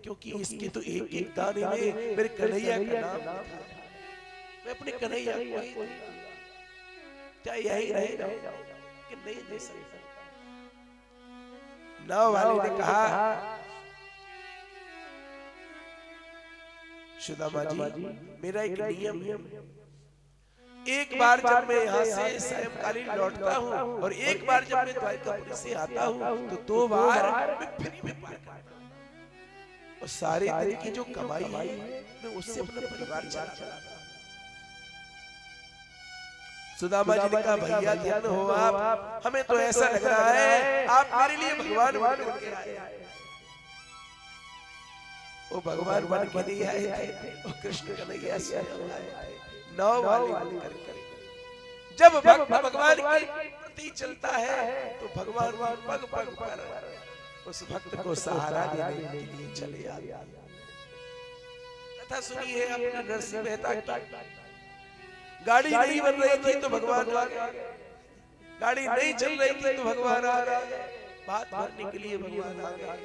क्योंकि इसके तो एक एक दाने में मेरे कन्हैया का नाम लिखा है। मैं अपने कन्हैया को ही दूंगा। क्या यही रहेगा कि नहीं दे सकता? नाव वाले ने कहा, सुदामा जी मेरा एक नियम है, एक बार जब मैं यहाँ से सायंकालीन लौटता हूँ और एक बार जब मैं द्वारिकापुरी से आता हूँ, तो 2 बार मैं फ्री में पार करता हूँ और सारे दिन की जो कमाई है मैं उससे अपना परिवार चलाता हूँ। सुदामा जी ने कहा, भैया ध्यान हो आप, हमें तो ऐसा लग रहा है आप मेरे लिए भगवान बन करके आए। वो भगवान बन के नहीं आए थे, वो कृष्ण कन्हैया स्वयं आए थे, नाव वाले करके। जब भक्त भगवान के प्रति चलता है तो भगवान पग पग पर उस भक्त को सहारा देने के लिए चले आते। कथा सुनी है अपने नरसिंह मेहता की। गाड़ी नहीं बन रही थी तो भगवान आ गए, गाड़ी नहीं चल रही थी तो भगवान आ गए, बात भरने के लिए भगवान आ गए,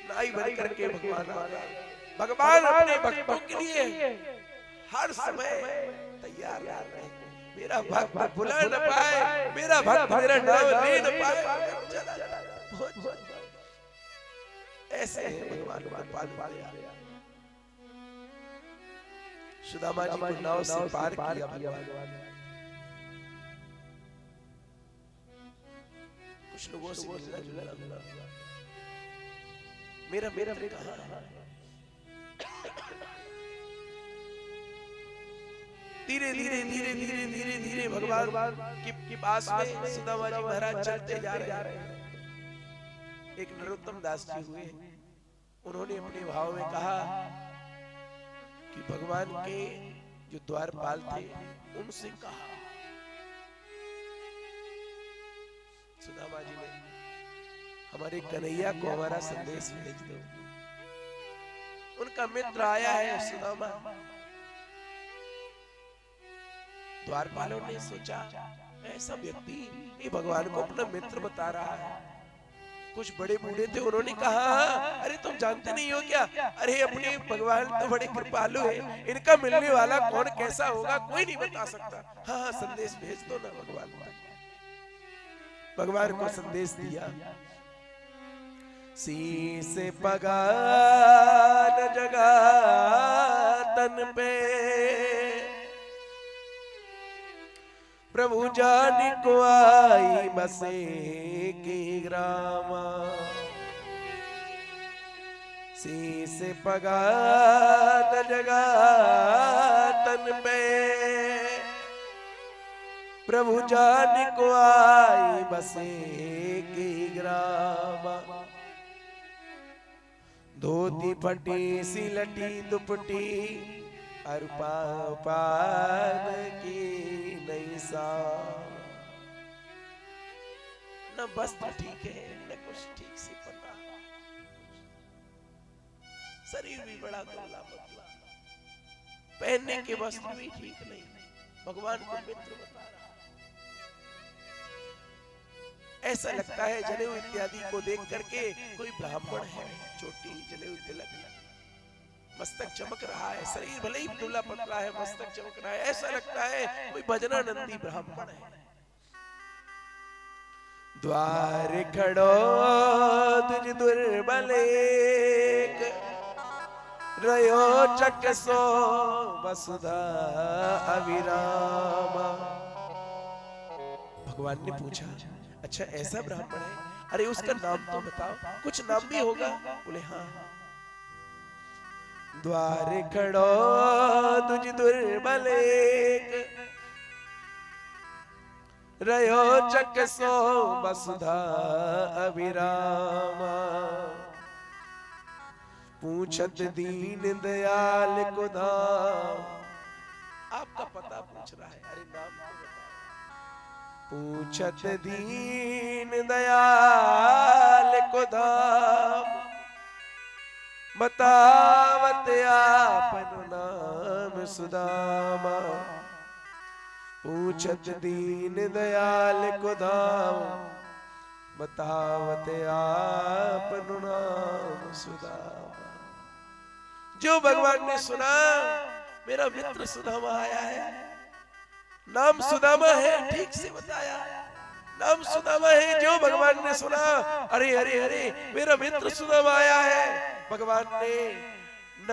नाई बन करके भगवान आ गए। भगवान अपने भक्तों के लिए हर समय तैयार रहे। मेरा भक्त भुला न पाए, मेरा भक्त मेरा नाम ले न पाए, ऐसे भगवान को पाल लिया। सुदामा जी को नाव से पार किया भगवान। कुछ लोगों से मिलना जुलना, मेरा कहाँ है? धीरे धीरे भगवान के पास में सुदामा जी महाराज चलते जा रहे हैं। एक नरोत्तम दास जी हुए, उन्होंने अपने भाव में कहा कि भगवान के जो द्वारपाल थे उनसे कहा, सुदामा जी ने, हमारे कन्हैया को हमारा संदेश भेज दो। उनका मित्र आया है सुदामा। द्वारपालों ने सोचा, ऐसा व्यक्ति ये भगवान को अपना मित्र बता रहा है। कुछ बड़े बूढ़े थे, उन्होंने कहा, अरे तुम जानते नहीं हो क्या? अरे अपने भगवान तो बड़े कृपालु है, इनका मिलने वाला कौन कैसा होगा कोई नहीं बता सकता। हाँ, संदेश भेज दो ना भगवान। भगवान को संदेश दिया। शीस पगान जगा तन पे, प्रभु जान को आई बसे की ग्रामा। शीस पगान जगा तन पे, प्रभु जान को आई बसे की ग्रामा। धोती फटी सी लटी दुपटी, और पान की नहीं सा। न वस्त्र ठीक है न कुछ ठीक से पता, शरीर भी बड़ा दुबला पतला, पहनने के वस्त्र भी ठीक नहीं। भगवान को मित्र बता रहा। ऐसा लगता है जनेऊ इत्यादि को देख करके कोई ब्राह्मण है। चोटी जनेऊ तिलक, मस्तक चमक रहा है, शरीर भले ही दुबला पतला है, मस्तक चमक रहा है, ऐसा लगता है कोई भजनानंदी ब्राह्मण है। द्वार खड़ो तुझ दुर्बलेक, रयो चक सो वसुधा अविरामा। भगवान ने पूछा, अच्छा ऐसा ब्राह्मण है, अरे उसका नाम तो बताओ, कुछ नाम भी होगा। बोले हाँ। द्वार खड़ो तुझ दुर्बल एक, रयो चक सो वसुधा अभिरामा, पूछत दीन दयाल को धाम। आपका पता पूछ रहा है, अरे नाम तो बताओ। पूछत दीन दयाल को धाम, बतावत आपन नाम सुदामा। पूछत दीन दयाल को धाम, बतावत आपन नाम सुदामा। जो भगवान ने सुना मेरा मित्र सुदामा आया है, नाम सुदामा है, ठीक से बताया, नाम सुदामा है। जो भगवान ने सुना, अरे अरे अरे मेरा मित्र सुदामा आया है। भगवान ने न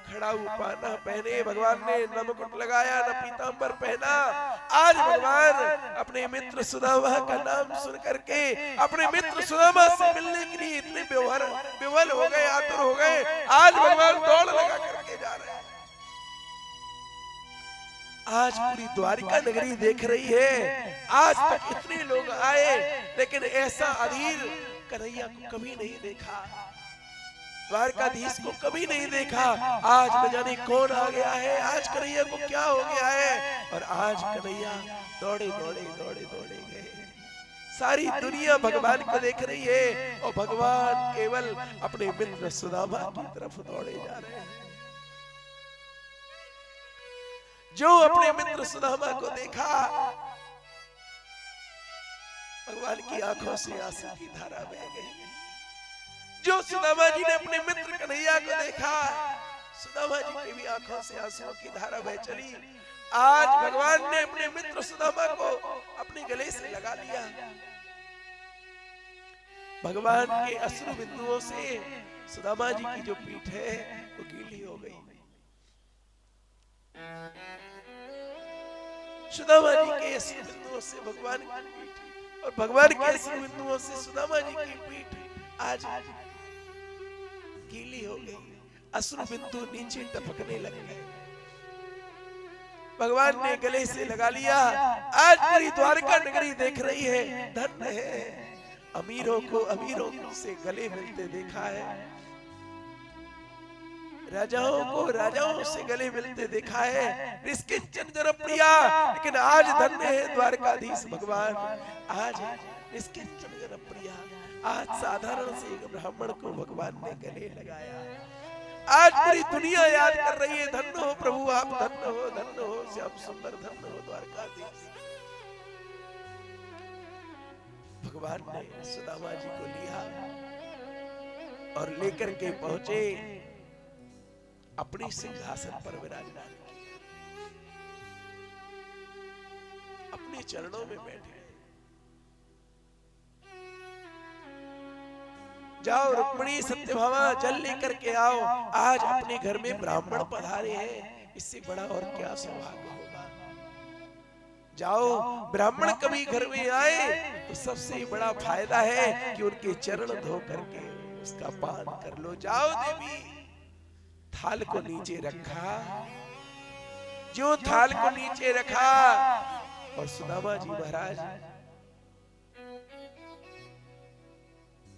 खड़ा उपा न पहने, भगवान ने न मुकुट लगाया न पीतांबर पहना। आज भगवान अपने मित्र सुदामा का नाम सुन करके अपने मित्र सुदामा से मिलने के लिए इतने विवल हो गए, आतुर हो गए। आज भगवान दौड़ लगा करके जा रहे हैं। आज पूरी द्वारिका नगरी देख रही है, आज तक इतने लोग आए लेकिन ऐसा अधीर कन्हैया को कभी नहीं देखा, द्वारकाधीश को कभी नहीं देखा। आज न जाने कौन आ गया है, आज कन्हैया को क्या हो गया है। और आज कन्हैया दौड़े दौड़े दौड़े दौड़े गए। सारी दुनिया भगवान को देख रही है और भगवान केवल अपने मित्र सुदामा की तरफ दौड़े जा रहे हैं। जो अपने मित्र सुदामा को देखा, भगवान की आंखों से आंसू की धारा बह गई। जो सुदामा जी ने अपने मित्र कन्हैया को देखा, सुदामा जी की भी आंखों से आंसुओं की धारा बह चली। आज भगवान ने अपने मित्र सुदामा को अपने गले से लगा लिया। भगवान के अश्रु बिंदुओं से सुदामा जी की जो पीठ है वो गीली हो गई। सुदामा जी के अश्रु बिंदुओं से भगवान की पीठ और भगवान के अश्रु बिंदुओं से सुदामा जी की पीठ आज गीली हो गई। अश्रु बिंदु नीचे टपकने लग गए। भगवान ने गले से लगा लिया। आज पूरी द्वारका नगरी देख रही है, धन्य है। अमीरों को अमीरों से गले मिलते देखा है, राजाओं को राजाओं से गले मिलते देखा है, निष्किंचन जनप्रिया। लेकिन आज धन्य है द्वारकाधीश भगवान, आज निष्किंचन जनप्रिया। आज साधारण से एक ब्राह्मण को भगवान ने गले लगाया। आज पूरी दुनिया याद कर रही है, धन्य हो प्रभु आप, धन्य हो, धन्य हो श्याम सुंदर, धन्य हो द्वारकाधीश। भगवान ने सुदामा जी को लिया और लेकर के पहुंचे, अपने सिंहासन पर विराजमान किया, अपने चरणों में बैठे। जाओ रुक्मिणी सत्यभामा जल लेकर के आओ, आज अपने घर में ब्राह्मण पधारे हैं, इससे बड़ा और क्या सौभाग्य होगा। जाओ, ब्राह्मण कभी घर में आए तो सबसे बड़ा फायदा है कि उनके चरण धो करके उसका पान कर लो। जाओ देवी। थाल को नीचे रखा, जो थाल को नीचे रखा और सुदामा जी महाराज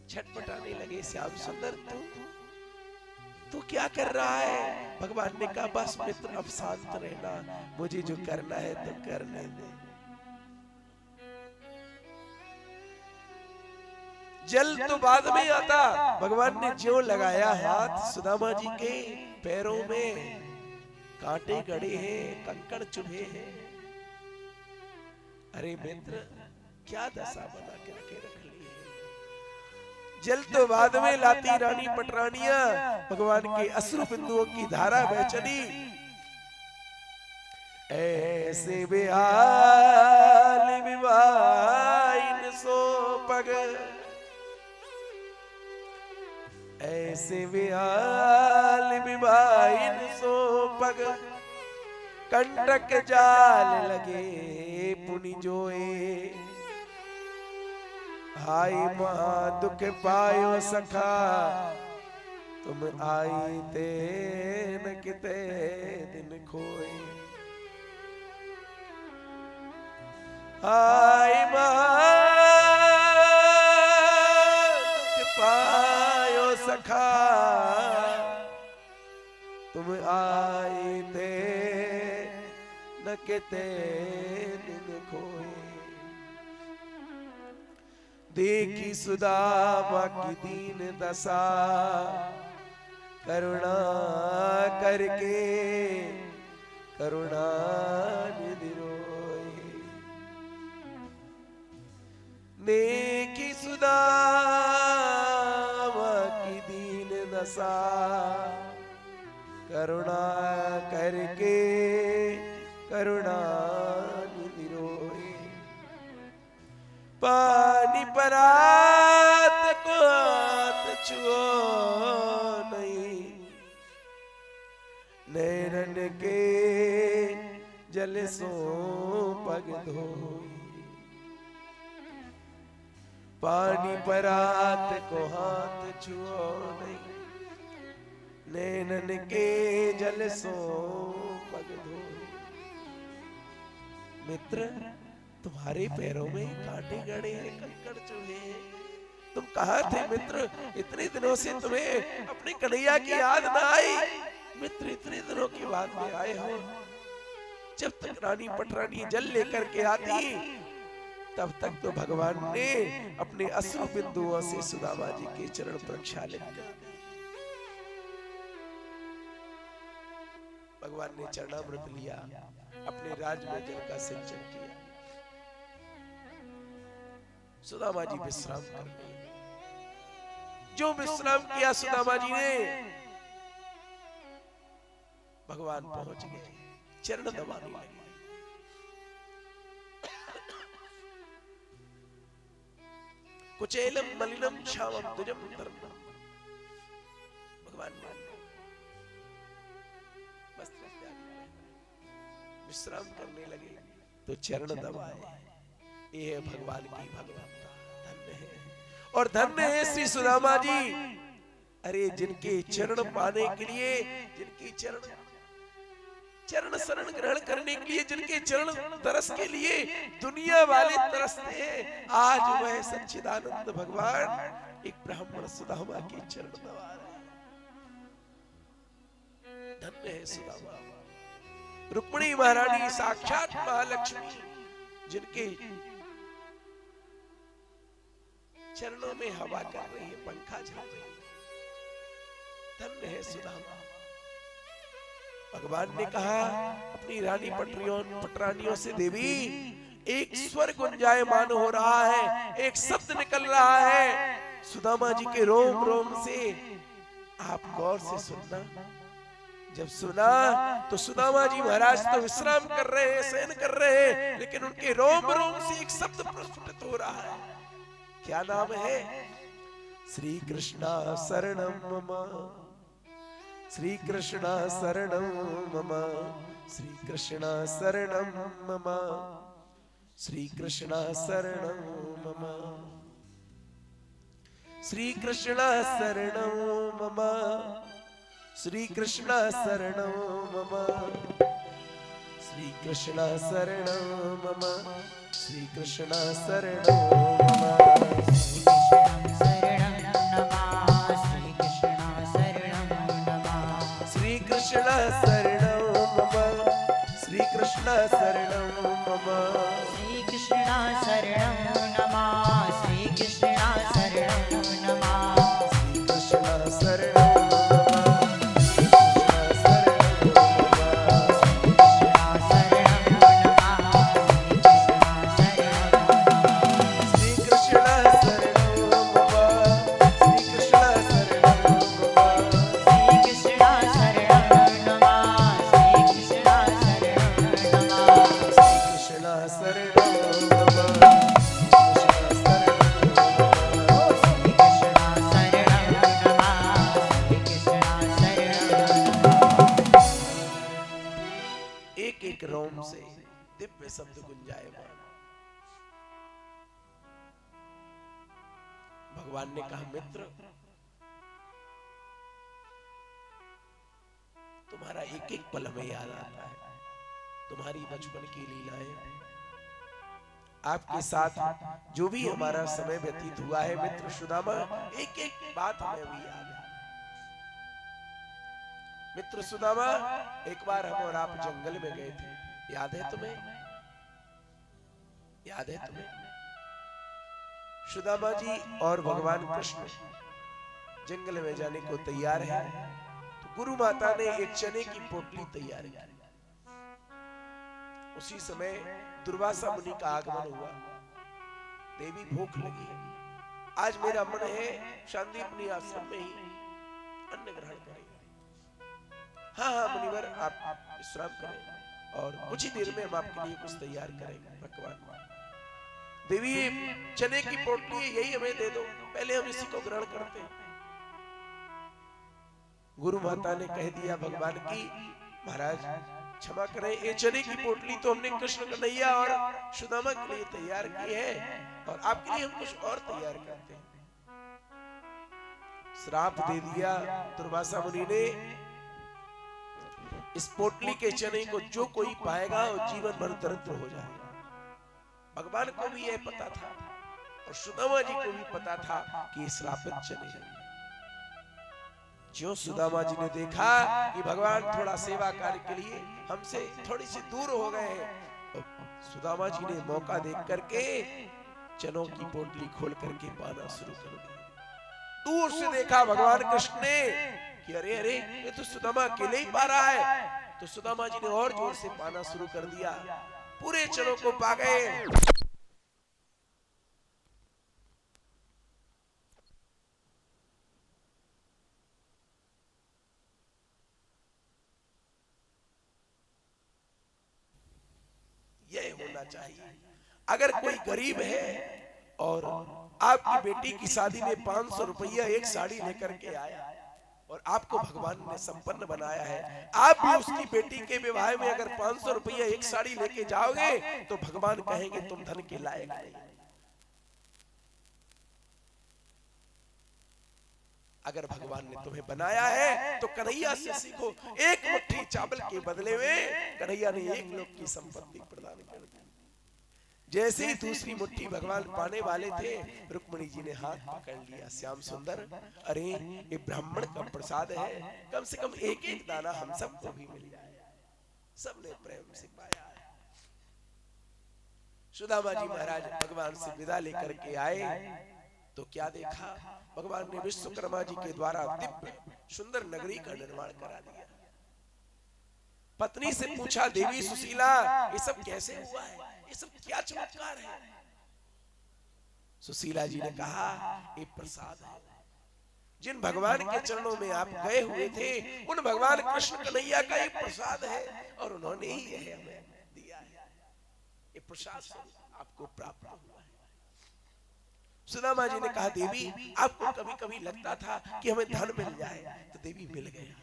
छटपटाने लगे। श्याम सुंदर तू क्या कर रहा है? भगवान ने कहा बस मित्र अब शांत रहना, मुझे जो करना है तो करने दे। जल तो बाद में आता, भगवान ने जो लगाया हाथ सुदामा जी के पैरों में, कांटे गड़े हैं, कंकड़ चुभे हैं। अरे मित्र क्या दशा बना के रख ली है। जल तो बाद में लाती रानी पटरानियां, भगवान के अश्रु बिंदुओं की धारा बह चली। ऐसे बेहाल विवाइन सो पग, ऐसे बेहाल विवाइन सो पग, कंटक जाल लगे पुनि जोए। हाय महा दुख पायो सखा तुम आई ते न किते दिन खोए। हाय महा दुख पायो सखा तुम आई ते न किते दिन खोए। देखी सुदामा की दीन दशा करुणा करके करुणा निधि रोए। देखी सुदामा की दीन दशा करुणा करके करुणा निधि रोए। पानी परात को हाथ छुओ नहीं नैनन के जल सो पग धोई। पानी परात को हाथ छुओ नहीं नैनन के जल सो पग धोई। मित्र तुम्हारे पैरों में कांटे गड़े हैं कंकड़ चुभे हैं। तुम कहाँ थे मित्र? इतने दिनों से तुम्हें अपने कन्हैया की याद ना आई। मित्र इतने दिनों की बात में आए हो। जब तक रानी पटरानी जल लेकर के आती तब तक तो भगवान ने अपने अश्रु बिंदुओं से सुदामा जी के चरण प्रक्षालित कर दिए। भगवान ने चरणामृत लिया, अपने राज में जल का सिंचन किया। सुदामा जी विश्राम कर रहे। जो विश्राम किया सुदामा जी ने, भगवान पहुंच गए, चरण दबाने लगे। कुचेलम मलिनम श्यामम तुजम धर्मम। भगवान ने वस्त्र विश्राम करने लगे तो चरण दबाए। ये है भगवान की भगवत्ता, धन्य है। और धन्य है श्री सुदामा जी। अरे जिनके चरण पाने के लिए, जिनकी चरण शरण ग्रहण करने के लिए, जिनके चरण तरस के लिए दुनिया वाले तरसते हैं, आज वह सच्चिदानंद भगवान एक ब्राह्मण सुदामा के चरण दबा रहे हैं। धन्य है सुदामा। रुक्मिणी महारानी साक्षात महालक्ष्मी, जिनके चरणों में हवा कर रही है, पंखा झल रही है। धन्य है सुदामा। भगवान ने कहा अपनी रानी पटरानियों से, देवी एक स्वर गुंजायमान हो रहा है, एक शब्द निकल रहा है सुदामा जी के रोम रोम से। आप गौर से सुनना। जब सुना तो सुदामा जी महाराज तो विश्राम कर रहे हैं, शयन कर रहे हैं, लेकिन उनके रोम रोम से एक शब्द प्रस्फुटित हो रहा है। क्या नाम है? श्री कृष्णा शरणम मम, श्री कृष्णा शरणम मम, श्री कृष्णा शरणम मम, श्री कृष्णा शरणम मम, श्री कृष्णा शरणम मम, श्री कृष्णा शरणम मम, श्री कृष्णा शरणम मम, श्री कृष्णा शरणम मम। श्री कृष्णा शरणं मम, श्री कृष्णा शरणं मम, श्री कृष्णा शरणं नमः, श्री कृष्णा शरणं नमः, श्री कृष्णा शरणं शब्द गुंजायमान। भगवान ने कहा मित्र, तुम्हारा एक एक पल हमें याद आता है, तुम्हारी बचपन की लीलाएं, आपके साथ जो भी हमारा समय व्यतीत हुआ है मित्र सुदामा, एक एक बात हमें भी याद है। मित्र सुदामा, एक बार हम और आप जंगल में गए थे, याद है तुम्हें? याद है तुम्हें? सुदामा जी और भगवान कृष्ण जंगल में जाने को तैयार है, तो गुरु माता ने एक चने की पोटली तैयार की। उसी समय दुर्वासा मुनि का आगमन हुआ। देवी भूख लगी है, आज मेरा मन है शांतिपुनी आश्रम में ही अन्न ग्रहण करें। हाँ हाँ मुनिवर, आप विश्राम करें और कुछ ही देर में हम आपके लिए कुछ तैयार करेंगे। भगवान देवी, चने की पोटली यही हमें दे दो, पहले हम इसी को ग्रहण करते हैं। गुरु माता ने कह दिया भगवान की, महाराज क्षमा करें, ये चने की पोटली तो हमने कृष्ण कन्हैया और सुदामा के लिए तैयार की है, और आपके लिए हम कुछ और तैयार करते हैं। श्राप दे दिया दुर्वासा मुनि ने, इस पोटली के चने को जो कोई पाएगा वो जीवन भर दरिद्र हो जाएगा। भगवान को भी यह पता था और सुदामा जी को भी पता था कि ये श्रापित चने हैं। जो सुदामा जी ने देखा कि भगवान थोड़ा सेवा कार्य के लिए हमसे थोड़ी सी दूर हो गए हैं, तो सुदामा जी ने मौका देख करके चनों की पोटली खोल करके पाना शुरू कर दिया। दूर से देखा भगवान कृष्ण ने कि अरे अरे, ये तो सुदामा अकेले ही पा रहा है, तो सुदामा जी ने और जोर से पाना शुरू कर दिया, पूरे चनों को पा गए। यह होना चाहिए। अगर कोई गरीब है और आपकी बेटी की शादी में 500 रुपया एक साड़ी लेकर के आया और आपको भगवान ने संपन्न बनाया है, आप भी उसकी बेटी के विवाह में अगर 500 रुपया एक साड़ी लेके जाओगे तो भगवान कहेंगे तुम धन के लायक नहीं। अगर भगवान ने तुम्हें बनाया है तो कन्हैया से सीखो। एक मुट्ठी चावल के बदले में कन्हैया ने 1 लोक की संपत्ति प्रदान कर दी। जैसे ही दूसरी मुट्ठी भगवान पाने वाले थे, रुक्मिणी जी ने हाथ पकड़ लिया, श्याम सुंदर, अरे ये ब्राह्मण का प्रसाद है, कम से कम एक एक दाना हम सबको भी मिल जाए। सबने प्रेम से पाया। सुदामा जी महाराज भगवान से विदा लेकर के आए तो क्या देखा, भगवान ने विश्वकर्मा जी के द्वारा दिव्य सुंदर नगरी का निर्माण करा दिया। पत्नी से पूछा, देवी सुशीला, ये सब कैसे हुआ है, ये सब क्या चमत्कार है? सुशीला जी ने कहा, ये प्रसाद है। जिन भगवान के चरणों में आप गए हुए थे, उन भगवान कृष्ण कन्हैया का ये प्रसाद है और उन्होंने ही यह हमें दिया है। ये प्रसाद आपको प्राप्त हुआ है। सुदामा जी ने कहा, देवी आपको कभी कभी लगता था कि हमें धन मिल जाए, तो देवी मिल गया।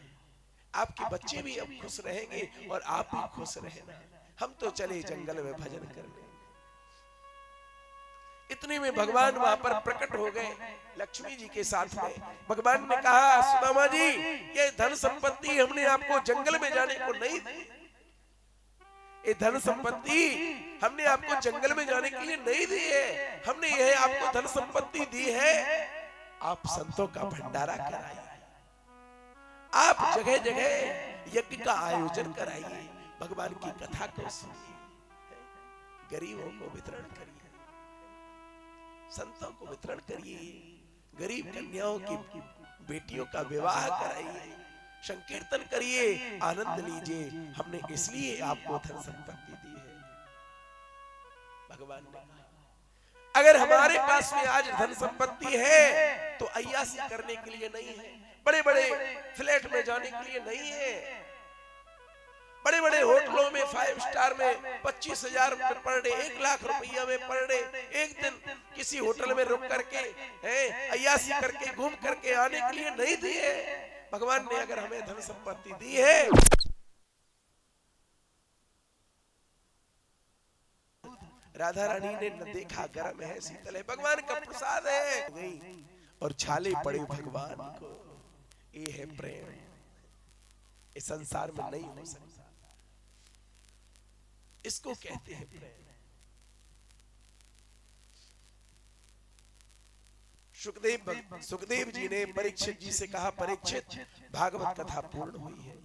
आपके बच्चे भी अब खुश रहेंगे और आप भी खुश रहना। हम तो चले जंगल में भजन करने। इतने में भगवान वहां पर प्रकट हो गए लक्ष्मी जी के साथ में। भगवान ने कहा, सुदामा जी, ये धन संपत्ति हमने आपको जंगल में जाने को नहीं दी। ये धन संपत्ति हमने आपको जंगल में जाने के लिए नहीं दी है, हमने यह आपको धन संपत्ति दी है, आप संतों का भंडारा कराइए, आप जगह जगह यज्ञ का आयोजन कराइए, भगवान की कथा को सुनिए, गरीबों को वितरण करिए, संतों को वितरण करिए, गरीब कन्याओं की बेटियों का विवाह कराइए, संकीर्तन करिए, आनंद लीजिए, हमने इसलिए आपको धन संपत्ति दी है। भगवान ने कहा, अगर हमारे पास में आज धन संपत्ति है तो अय्यासी करने के लिए नहीं है, बड़े बड़े फ्लैट में जाने के लिए नहीं है, बड़े बड़े होटलों में 5 स्टार में 25,000 पर डे, 1 लाख रुपया में पर डे एक दिन किसी होटल में रुक करके अय्यासी करके घूम करके आने के लिए नहीं दिए। भगवान ने अगर हमें धन संपत्ति दी है, राधा रानी ने न देखा गरम है शीतल है, भगवान का प्रसाद है। और छाले पड़े भगवान को। ये है प्रेम, इस संसार में नहीं हो सकता। इसको कहते हैं प्रेम। सुखदेव जी ने परीक्षित जी से कहा, परीक्षित भागवत कथा पूर्ण हुई है।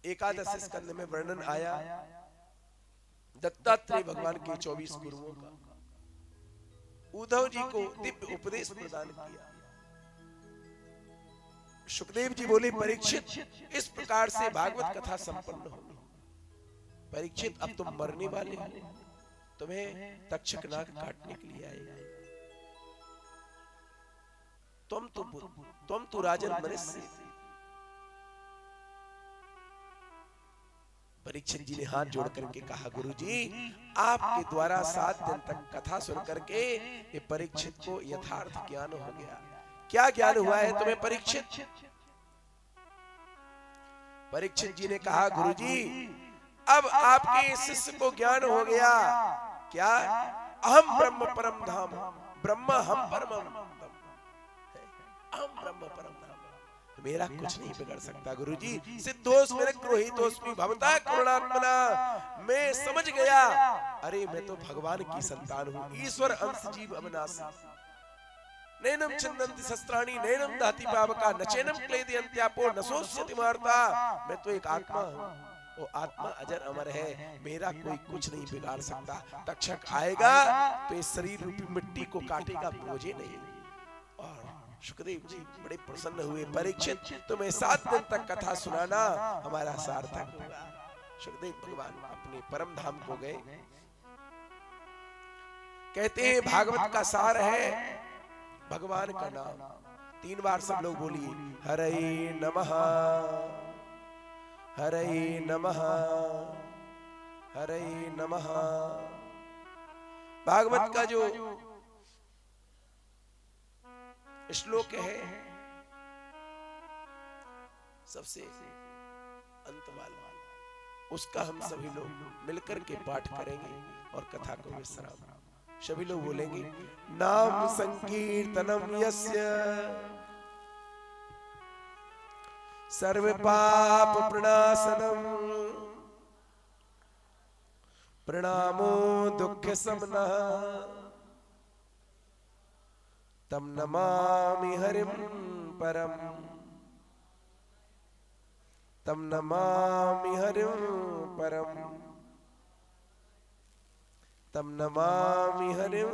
एकादश स्कंद में वर्णन आया दत्तात्रेय भगवान के 24 गुरुओं का। उद्धव जी को दिव्य उपदेश प्रदान किया। सुखदेव जी बोले, परीक्षित इस प्रकार से भागवत कथा संपन्न होगी। परीक्षित अब तुम मरने वाले हो, तुम्हें तक्षक नाग काटने के लिए आएगा। तुम तो राजन मनुष्य। परीक्षित जी ने हाथ जोड़ करके कहा, गुरुजी आपके द्वारा 7 दिन तक कथा सुन करके ये परीक्षित को यथार्थ ज्ञान हो गया। क्या ज्ञान हुआ है तुम्हें परीक्षित? परीक्षित जी ने कहा, गुरुजी अब आपके शिष्य को ज्ञान हो गया। क्या? अहम ब्रह्म परम धाम, ब्रह्म हम परम धाम, अहम ब्रह्म परम धाम। मेरा कुछ नहीं बिगड़ सकता गुरुजी। सिद्धोस्मि गृहीतोस्मि भवतः करुणात्मना। मैं समझ गया, अरे मैं तो भगवान की संतान हूँ, ईश्वर अंश जीव अविनाशी। नैनम छिन्दन्ति शस्त्राणि नैनम दहति पावका न चैनम क्लेदि अन्त्यापो न सोष्यति मार्ता। मैं तो एक आत्मा हूँ, वो आत्मा अजर अमर है, मेरा कोई कुछ नहीं बिगाड़ सकता। तक्षक आएगा तो इस शरीर रूपी मिट्टी को काटेगा, मुझे नहीं। और सुखदेव जी बड़े प्रसन्न हुए। परीक्षित तुम्हें 7 दिन तक कथा सुनाना हमारा सार्थक होगा। सुखदेव भगवान अपने परम धाम को गए। कहते हैं भागवत का सार है भगवान का नाम। 3 बार सब लोग बोलिए, हरे नमः, हरे नमः, हरे नमः। भागवत का जो श्लोक है सबसे अंत वाला, उसका हम सभी लोग मिलकर के पाठ करेंगे और कथा को विश्राम। सभी लोग बोलेंगे, नाम संकीर्तनम यस्य सर्व पाप प्रणाशनम प्रणामो दुख समनः तम नमामि हरिं परम, तम नमामि हरिं परम, तम नमामि हरिं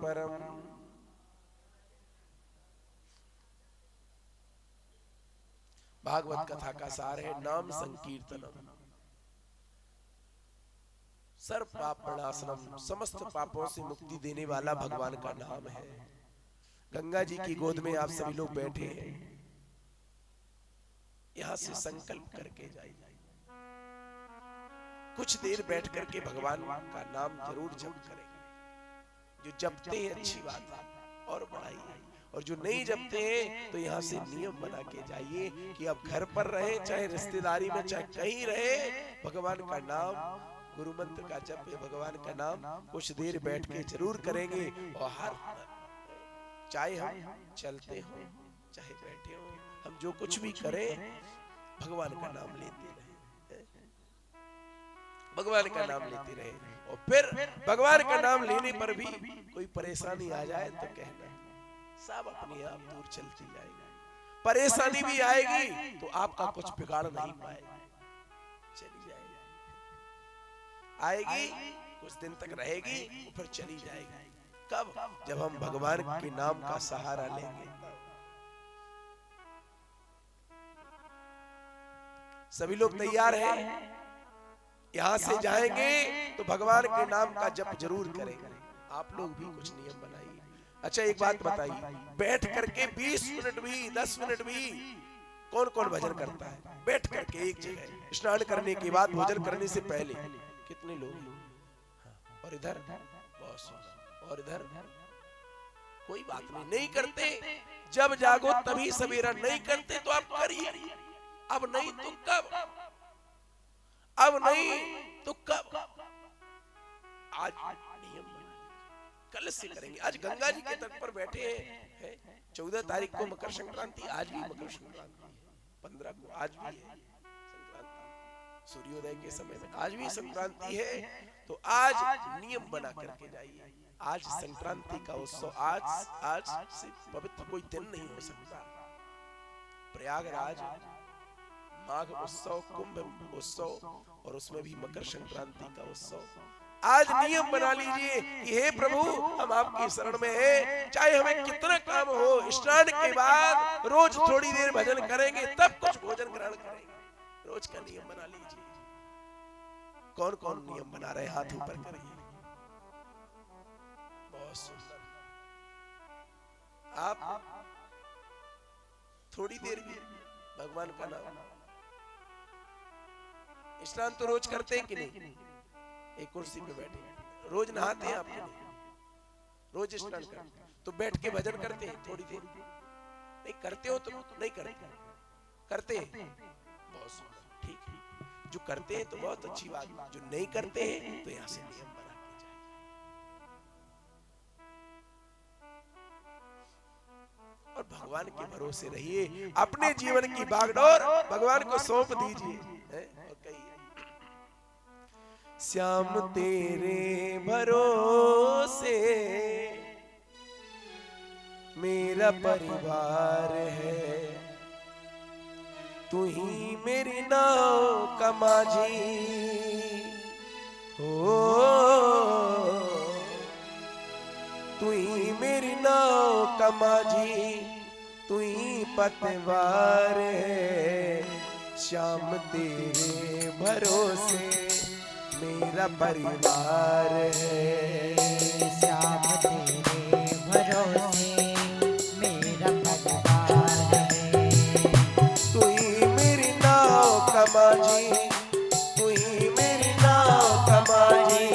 परम। भागवत कथा का सार है नाम संकीर्तनम, सर्व पाप प्रणाशनम, समस्त पापों से मुक्ति देने वाला भगवान का नाम है। गंगा जी की गोद में आप सभी लोग बैठे हैं, यहां से संकल्प करके जाइए, कुछ देर बैठ करके भगवान का नाम जरूर जप करेंगे। जो जपते हैं अच्छी बात है और बढ़ाइए, और जो नहीं जपते हैं तो यहाँ से नियम बना के जाइए कि अब घर पर रहे, चाहे रिश्तेदारी में, चाहे कहीं रहे, भगवान का नाम, गुरु मंत्र का जप, भगवान का नाम कुछ देर बैठ के जरूर करेंगे। और हर चाहे हम चलते हो चाहे बैठे हो, हम जो कुछ भी करें भगवान का नाम लेते रहे, भगवान का नाम लेते रहे। और फिर भगवान का नाम लेने पर भी कोई परेशानी आ जाए तो कहना, सब अपने आप दूर चलती जाएगी। परेशानी भी आएगी तो आपका कुछ बिगाड़ नहीं पाएगा, चली जाएगी, आएगी कुछ दिन तक रहेगी फिर चली जाएगी। कब? जब हम भगवान के नाम का सहारा लेंगे। सभी लोग तैयार हैं? यहां से जाएंगे तो भगवान के नाम का जप जरूर करेंगे। आप लोग भी कुछ नियम बनाइए। अच्छा एक बात बताइए, बैठ करके 20 मिनट भी 10 मिनट भी कौन कौन भजन करता है? बैठ करके एक जगह स्नान करने के बाद, भोजन करने से पहले कितने लोग? और इधर बहुत, और इधर कोई बात नहीं, नहीं करते। जब जागो तभी सवेरा, नहीं करते तो आप करिए, अब नहीं तो कब, अब नहीं तो कब? आज नियम बना, कल से करेंगे। आज गंगा जी के तट पर बैठे हैं, 14 तारीख को मकर संक्रांति, आज भी मकर संक्रांति है, 15 को आज भी है संक्रांति, सूर्योदय के समय में आज भी संक्रांति है। तो आज नियम बना करके जाइए। आज संक्रांति का उत्सव, आज से पवित्र कोई दिन नहीं हो सकता। प्रयागराज माघ उत्सव, कुंभ उत्सव और उसमें भी मकर संक्रांति का उत्सव। आज नियम बना लीजिए कि हे प्रभु हम आपकी शरण में हैं, चाहे हमें कितना काम हो, स्नान के बाद रोज थोड़ी देर भजन करेंगे, तब कुछ भोजन ग्रहण करेंगे। रोज का नियम बना लीजिए। कौन कौन नियम बना रहे, हाथ ऊपर करिए। बहुत सुंदर। आप थोड़ी देर भी भगवान का नाम, स्नान तो रोज करते हैं कि नहीं? एक कुर्सी पे बैठे, रोज नहाते हैं आपके नहीं? रोज स्नान करते हैं तो बैठ के भजन करते हैं थोड़ी देर? नहीं करते हो तो नहीं करते, करते हैं, बहुत सुंदर, ठीक है। जो करते हैं तो बहुत अच्छी बात, जो नहीं करते हैं तो यहाँ से नियम बना के जाइए। और भगवान के भरोसे रहिए, अपने जीवन की बागडोर भगवान को सौंप दीजिए। और कहिए श्याम तेरे भरोसे मेरा परिवार है, तू ही मेरी नाव का माझी हो, तू ही मेरी नाव का माझी, तू ही पतवार है। श्याम तेरे भरोसे मेरा परिवार है, श्याम तेरे भरोसे मेरा परिवार है, तू ही मेरी नाव का माझी, तू ही मेरी नाव का माझी,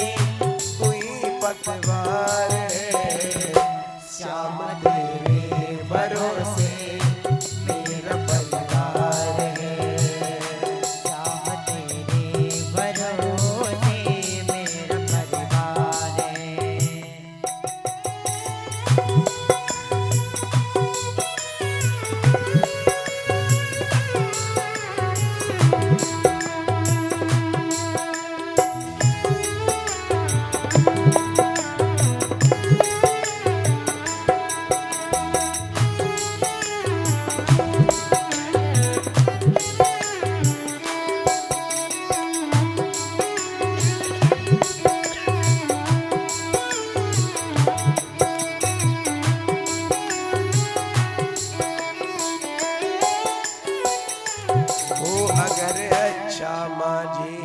तू ही पतवार है। श्याम तेरे भरोसे मेरा परिवार है, श्याम तेरे भरोसे मेरा परिवार है। अगर अच्छा माझी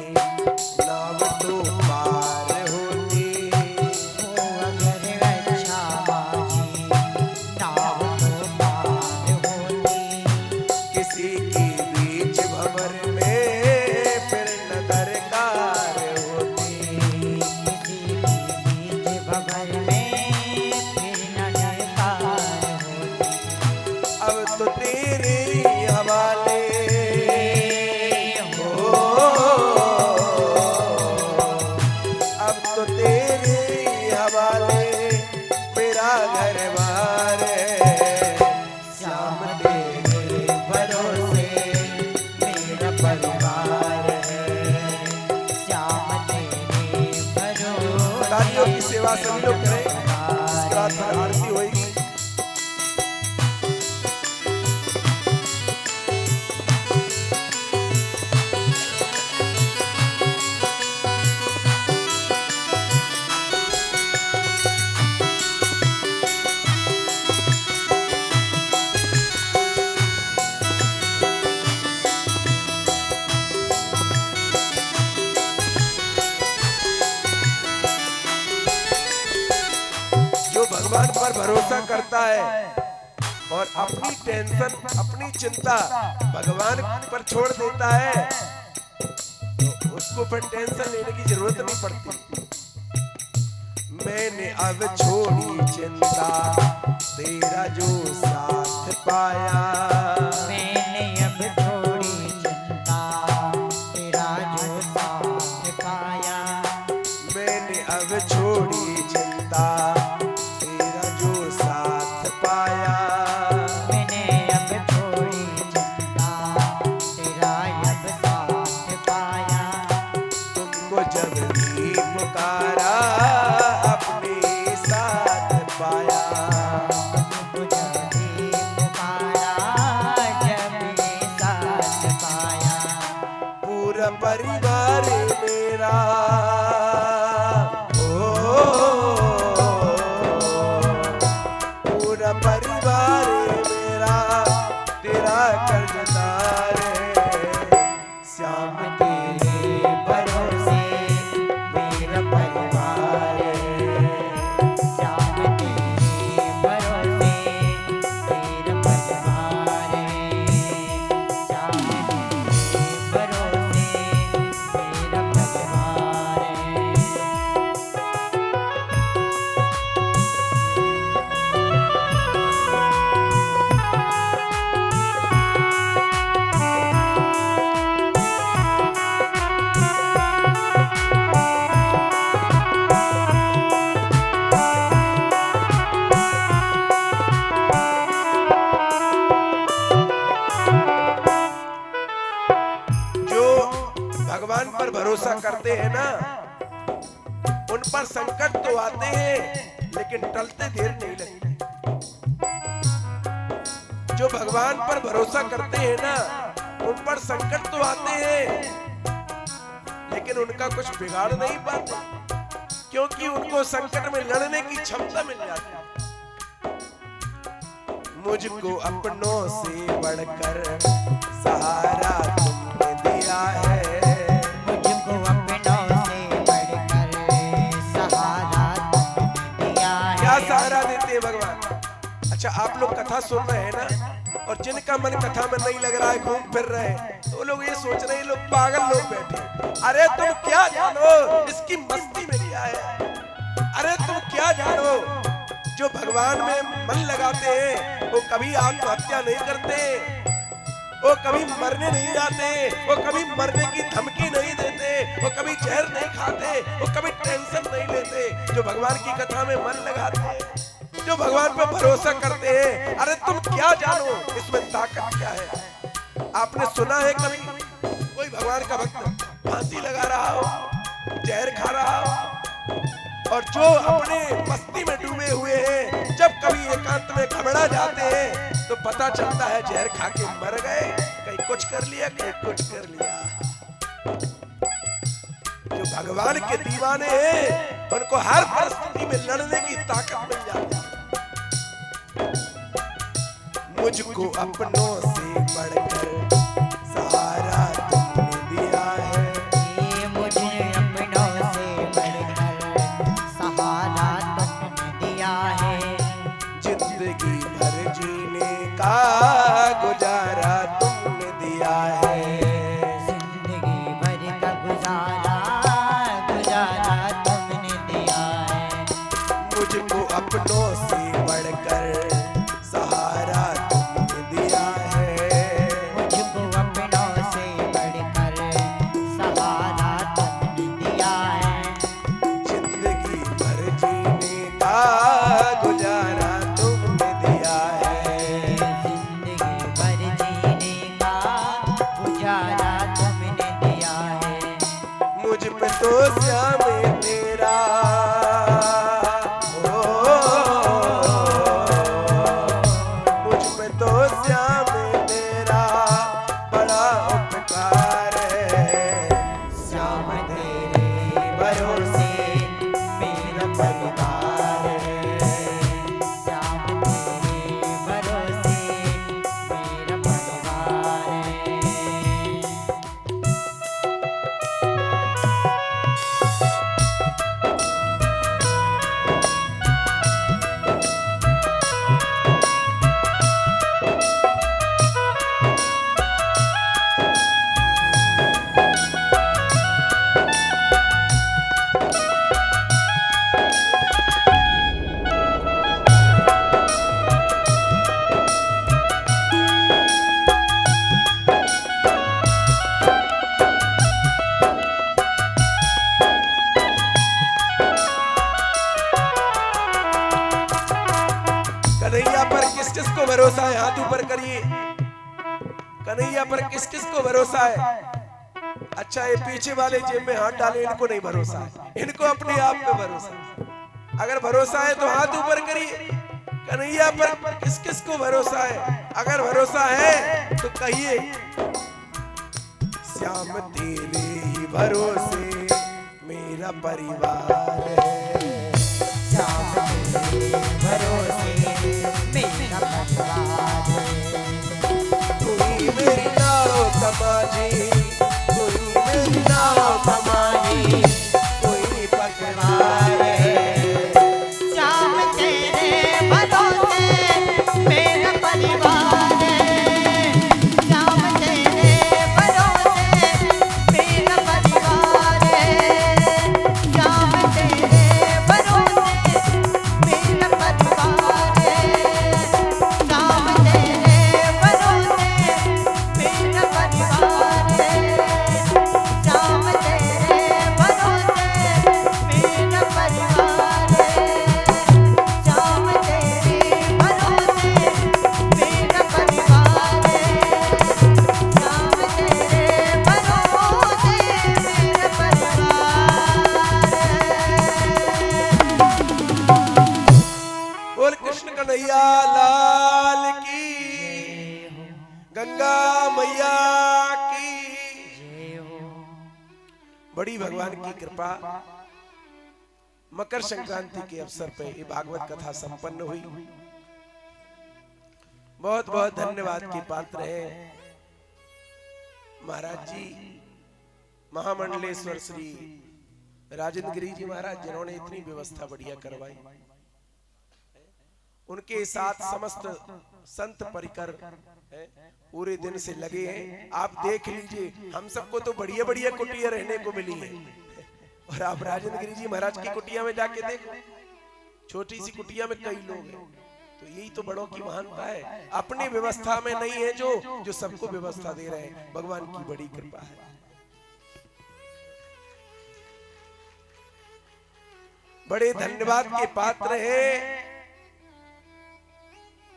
नाव तो पार होती, अगर अच्छा माझी नाव तो पार होती, किसी की बीच भंवर में फिर न दरकार होती, किसी की बीच भंवर में फिर न दरकार होती। अब तो तेरे हवाले मेरा घर बार है। श्याम तेरे भरोसे मेरा परिवार है, श्याम तेरे भरोसे तालियों की सेवा सभी लोग करें, इसके बाद फिर आरती होगी। भगवान पर भरोसा करता है और अपनी टेंशन, अपनी चिंता भगवान पर छोड़ देता है, तो उसको फिर टेंशन लेने की जरूरत नहीं पड़ती। मैंने अब छोड़ी चिंता, तेरा जो साथ पाया, मैंने अब छोड़ी चिंता, तेरा जो साथ पाया, मैंने अब छोड़ी चिंता, तेरा जो साथ पाया। मैंने अब छोड़ी चिंता, तेरा अब साथ पाया। तुमको जब भी पुकारा, अपने साथ पाया। तुमको जब भी पुकारा, जब भी साथ पाया। पूरा परिवार मेरा, पूरा परिवार मेरा तेरा कर्जदार है। श्याम तेरे भरोसे मेरा परिवार है। श्याम तेरे भरोसे मेरा परिवार है। श्याम तेरे भरोसे मेरा परिवार है। जो भगवान पर भरोसा करते हैं ना, उन पर संकट तो आते हैं लेकिन टलते देर नहीं लगते। जो भगवान पर भरोसा करते हैं ना, उन पर संकट तो आते हैं लेकिन उनका कुछ बिगाड़ नहीं पाते, क्योंकि उनको संकट में लड़ने की क्षमता मिल जाती है। मुझको अपनों से बढ़कर सहारा तुमने दिया है। मुझको अपनों से बढ़कर सहारा तुमने दिया है। क्या सहारा देते हैं भगवान? अच्छा, आप लोग कथा सुन रहे हैं ना, और जिनका मन कथा में नहीं लग रहा है, घूम फिर रहे हैं, तो वो लोग ये सोच रहे हैं लोग पागल लोग बैठे। अरे तुम क्या जानो इसकी मस्ती में क्या है? अरे तुम क्या जानो? जो भगवान में मन लगाते हैं वो कभी आत्महत्या नहीं करते, वो कभी मरने नहीं जाते, वो कभी मरने की धमकी नहीं देते, वो कभी जहर नहीं खाते, वो कभी टेंशन नहीं लेते। जो भगवान की कथा में मन लगाते हैं, जो भगवान पे भरोसा करते हैं, अरे तुम क्या जानो इसमें ताकत क्या है? आपने सुना है कभी कोई भगवान का भक्त फांसी लगा रहा हो, जहर खा रहा हो? और जो अपने मस्ती में डूबे हुए हैं, जब कभी एकांत में घबरा जाते हैं तो पता चलता है जहर खा के मर गए, कहीं कुछ कर लिया, कहीं कुछ कर लिया। जो भगवान के दीवाने हैं, उनको हर परिस्थिति में लड़ने की ताकत मिल जाती है। मुझको अपनों से बढ़कर सहारा तुमने दिया है। ये मुझे अपनों से बढ़कर सहारा तुमने दिया है। जिंदगी भर जीने का गुजारा तुमने दिया है। जिंदगी भर का गुजारा तुमने दिया है। मुझको अपनों से बढ़कर सहारा तुमने दिया है। मुझको अपनों से बढ़कर सहारा तुमने दिया है। जिंदगी भर जीने का गुजारा तुमने दिया है। जिंदगी भर जीने का गुजारा तुमने दिया है। मुझ पे तो श्याम तेरा, ओ को भरोसा है? हाथ ऊपर करिए। कन्हैया पर किस किस को भरोसा है? अच्छा, ये पीछे वाले जेब में हाथ डाले, इनको नहीं भरोसा है, इनको अपने आप पे भरोसा है। अगर भरोसा है तो हाथ ऊपर करिए। कन्हैया पर किस किस को भरोसा है? अगर भरोसा है तो कहिए, श्याम तेरे ही भरोसे मेरा परिवार है। श्याम तेरे भरोसे मेरा परिवार है। कोई मेरी नाव तमाजी, कोई मेरी नाव तमाजी, कोई पतवार है। श्याम तेरे भरोसे मेरा परिवार है। श्याम तेरे भरोसे मेरा परिवार है। श्याम तेरे भरोसे मेरा परिवार है। श्याम तेरे भरोसे मेरा परिवार है। श्याम तेरे भरोसे मेरा परिवार है। श्याम तेरे भरोसे मेरा परिवार है। श्याम तेरे भरोसे मेरा परिवार है। बोल कृष्ण कन्हैया लाल की, गंगा मैया की। जय हो। बड़ी भगवान की कृपा, मकर संक्रांति के अवसर पे ये भागवत कथा संपन्न हुई। बहुत बहुत धन्यवाद के पात्र हैं महाराज जी, महामंडलेश्वर श्री राजेंद्र गिरी जी महाराज, जिन्होंने इतनी व्यवस्था बढ़िया करवाई। उनके साथ समस्त संत परिकर पूरे दिन से लगे हैं। आप देख लीजिए, हम सबको तो बढ़िया बढ़िया कुटिया रहने को मिली है, और आप राजेंद्र गिरी जी महाराज की कुटिया में जाके देखो, छोटी सी कुटिया में कई लोग हैं। तो यही तो बड़ों की महानता है, अपनी व्यवस्था में नहीं है जो सबको व्यवस्था दे रहे हैं। भगवान की बड़ी कृपा है। बड़े धन्यवाद के पात्र हैं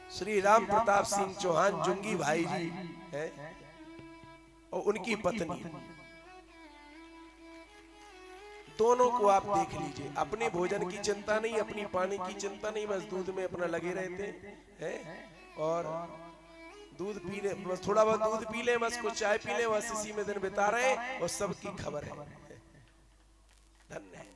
श्री राम प्रताप सिंह चौहान जुंगी भाई जी है, और उनकी पत्नी। दोनों को आप देख लीजिए, अपने भोजन की चिंता नहीं, अपनी पानी की चिंता नहीं, बस दूध में अपना लगे रहते हैं। और दूध पी ले, बस थोड़ा बहुत दूध पी ले, बस कुछ चाय पी ले, बस इसी में दिन बिता रहे हैं, और सबकी खबर है। धन्य है।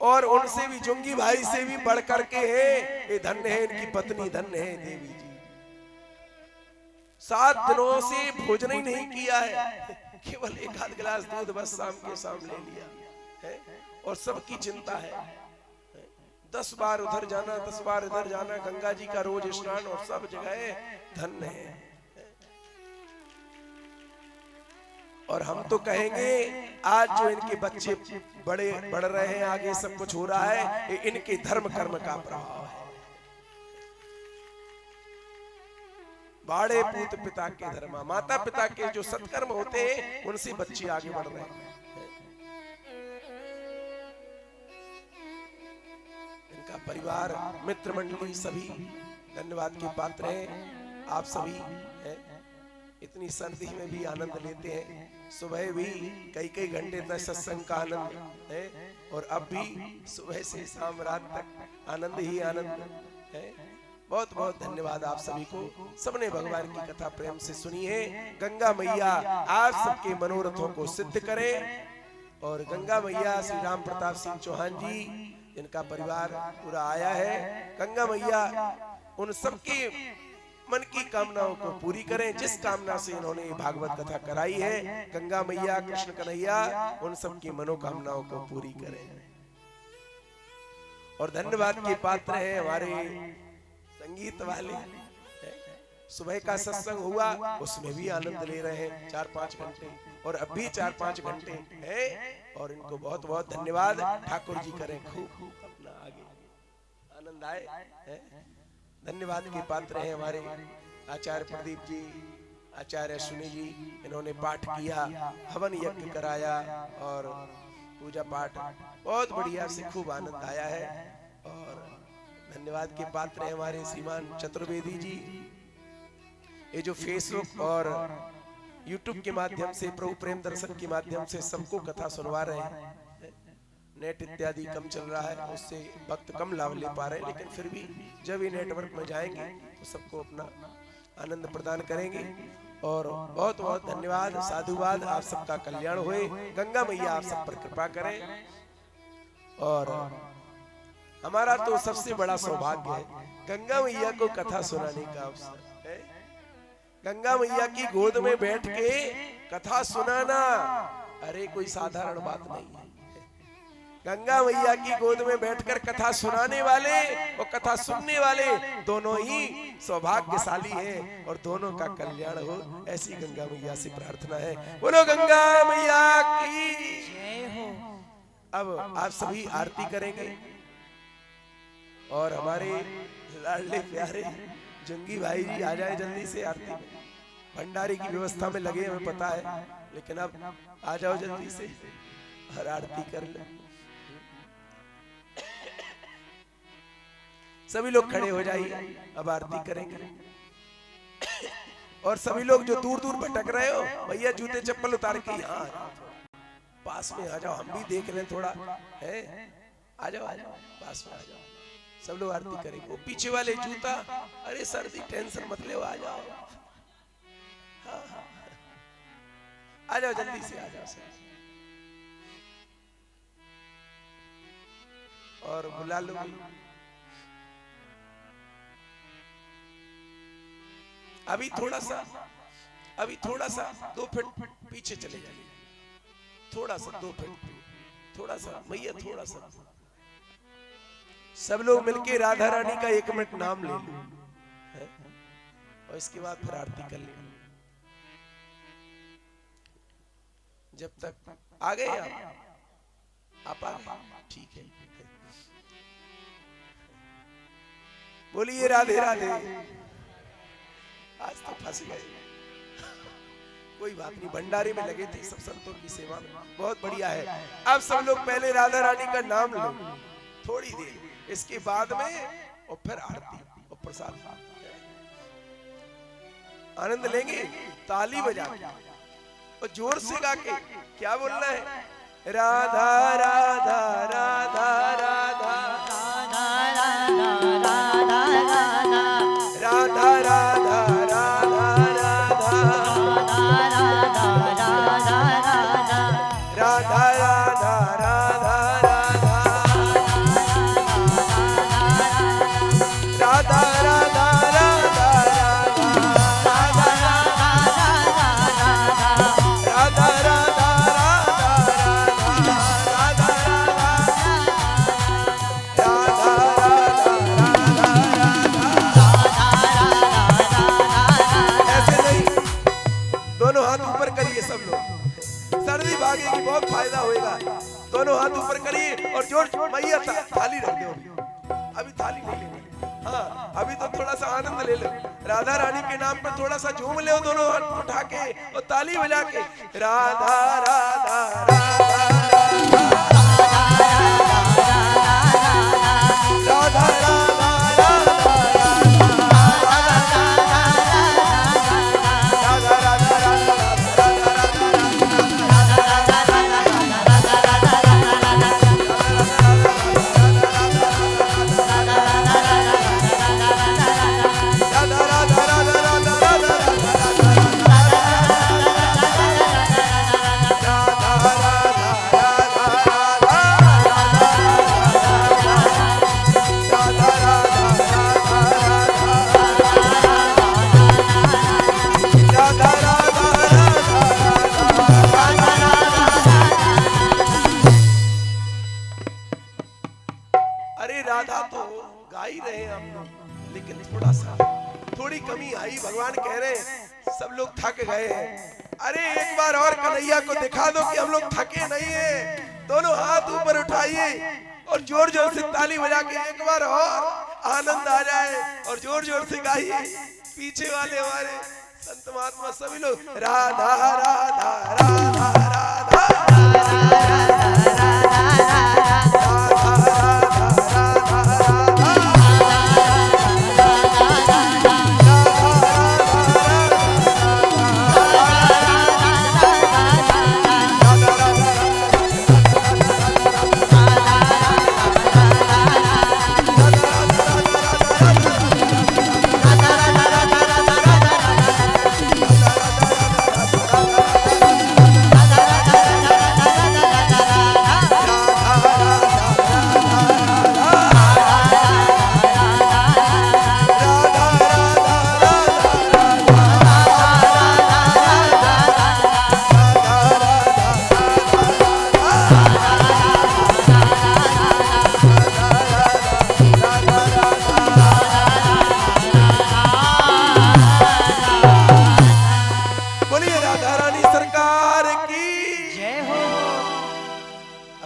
और उनसे भी, जुंगी भाई से भी बढ़ करके है, ये धन्य है इनकी पत्नी, धन्य है देवी जी। 7 दिनों से भोजन ही नहीं किया है, केवल 1 आध गिलास दूध बस शाम के शाम ले लिया है, और सबकी चिंता है। 10 बार उधर जाना, 10 बार इधर जाना, गंगा जी का रोज स्नान, और सब जगह धन्य है। और हम तो कहेंगे, आज जो इनके बच्चे बड़े बढ़ रहे हैं, आगे सब कुछ हो रहा है, ये इनके धर्म कर्म का प्रभाव है। बाड़े पूत पिता के धर्म, माता पिता के जो सत्कर्म होते हैं, उनसे बच्चे आगे बढ़ रहे हैं। इनका परिवार, मित्र मंडली सभी धन्यवाद के पात्र हैं। आप सभी हैं, इतनी सर्दी में भी आनंद लेते हैं। सुबह भी कई कई घंटे तक सत्संग का आनंद है, और अब भी सुबह से शाम रात तक आनंद ही आनंद है। बहुत बहुत धन्यवाद आप सभी को। सबने भगवान की कथा प्रेम से सुनी है। गंगा मैया आप सबके मनोरथों को सिद्ध करें, और गंगा मैया श्री राम प्रताप सिंह चौहान जी, इनका परिवार पूरा आया है, गंगा मैया उन सबके मन की कामनाओं को पूरी करें, जिस कामना से इन्होंने भागवत कथा कराई है। गंगा मैया, कृष्ण कन्हैया उन सब की मनोकामनाओं को पूरी करें। और धन्यवाद के पात्र हैं हमारे संगीत वाले। सुबह का सत्संग हुआ, उसमें भी आनंद ले रहे हैं 4-5 घंटे, और अब भी 4-5 घंटे हैं, और इनको बहुत बहुत धन्यवाद। ठाकुर जी करें खूब अपना आगे आनंद आए। धन्यवाद के पात्र हैं हमारे आचार्य प्रदीप जी, आचार्य अश्विनी जी, इन्होंने पाठ किया, हवन यज्ञ कराया, और पूजा पाठ बहुत बढ़िया से खूब आनंद आया है। और धन्यवाद के पात्र हैं हमारे श्रीमान चतुर्वेदी जी। ये जो फेसबुक और यूट्यूब के माध्यम से प्रभु प्रेम दर्शन के माध्यम से सबको कथा सुनवा रहे हैं। नेट इत्यादि कम चल रहा है, उससे भक्त कम लाभ ले पा रहे हैं, लेकिन फिर भी जब ये नेटवर्क में जाएंगे तो सबको अपना आनंद प्रदान करेंगे। और बहुत बहुत धन्यवाद, साधुवाद। आप सबका कल्याण होए, गंगा मैया आप सब पर कृपा करें। और हमारा तो सबसे बड़ा सौभाग्य है गंगा मैया को कथा सुनाने का अवसर है। गंगा मैया की गोद में बैठ के कथा सुनाना, अरे कोई साधारण बात नहीं है। गंगा मैया की गोद में बैठकर कथा सुनाने वाले और कथा सुनने वाले दोनों ही सौभाग्यशाली हैं और दोनों का कल्याण हो, ऐसी गंगा मैया से प्रार्थना है। बोलो गंगा मैया की जय हो। अब आप सभी आरती करेंगे और हमारे लाडले प्यारे जंगी भाई जी आ जाए जल्दी से आरती में। भंडारे की व्यवस्था में लगे हमें पता है, लेकिन अब आ जाओ जल्दी से और आरती कर ले। सभी लोग खड़े हो जाइए, अब आरती करेंगे। और सभी लोग जो दूर दूर भटक रहे हो, भैया जूते चप्पल उतार के यहाँ आ जाओ, पास में आ जाओ, हम भी देख रहे हैं थोड़ा है। आ जाओ पास में आ जाओ, सब लोग आरती करेंगे। वो पीछे वाले जूता, अरे सर्दी टेंशन मत ले, आ जाओ। हाँ हाँ आ जाओ जल्दी से आ जाओ सर। और बुला लो अभी थोड़ा सा 2 फीट पीछे चले जाइए, थोड़ा सा 2 फीट, थोड़ा सा मैया, थोड़ा सा। सब लोग मिलके राधा रानी का 1 मिनट नाम ले लो और इसके बाद फिर आरती कर लेंगे। जब तक आ गए आप आ गए, ठीक है। बोलिए राधे राधे। आज तो फंस गए, कोई बात नहीं, भंडारे में लगे थे सब संतों की सेवा में, बहुत बढ़िया है। अब सब लोग पहले राधा रानी का नाम लो थोड़ी देर, इसके बाद में और फिर आरती और प्रसाद आनंद लेंगे। ताली बजा और जोर से गा के क्या बोलना है? राधा राधा राधा राधा राधा राधा बहुत फायदा होएगा। दोनों हाथ ऊपर करिए और जोर मैया थाली रख दो। अभी थाली नहीं लेनी, हाँ अभी तो थोड़ा सा आनंद ले लो, राधा रानी के नाम पर थोड़ा सा झूम ले, दोनों हाथ उठा के और ताली बजा के राधा राधा राधा राधा राधा थोड़ी कमी आई, भगवान कह रहे हैं सब लोग थक गए हैं। अरे एक बार और कन्हैया को दिखा दो कि हम लोग थके नहीं हैं। दोनों हाथ ऊपर उठाइए और जोर जोर से ताली बजा के एक बार और आनंद आ जाए और जोर जोर से गाइए। पीछे वाले हमारे संत महात्मा सभी लोग राधा राधा राधा राधा राधा राधा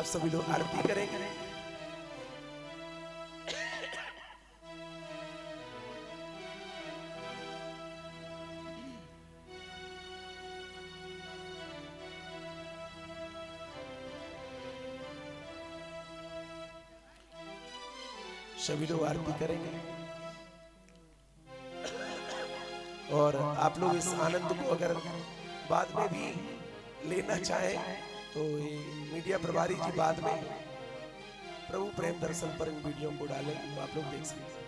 अब सभी लोग आरती करेंगे। सभी लोग आरती करेंगे और आप लोग इस आनंद को अगर बाद में भी लेना चाहें तो ये मीडिया प्रभारी जी बाद में प्रभु प्रेम दर्शन पर इन वीडियो को डालें तो आप लोग देख सकते हैं।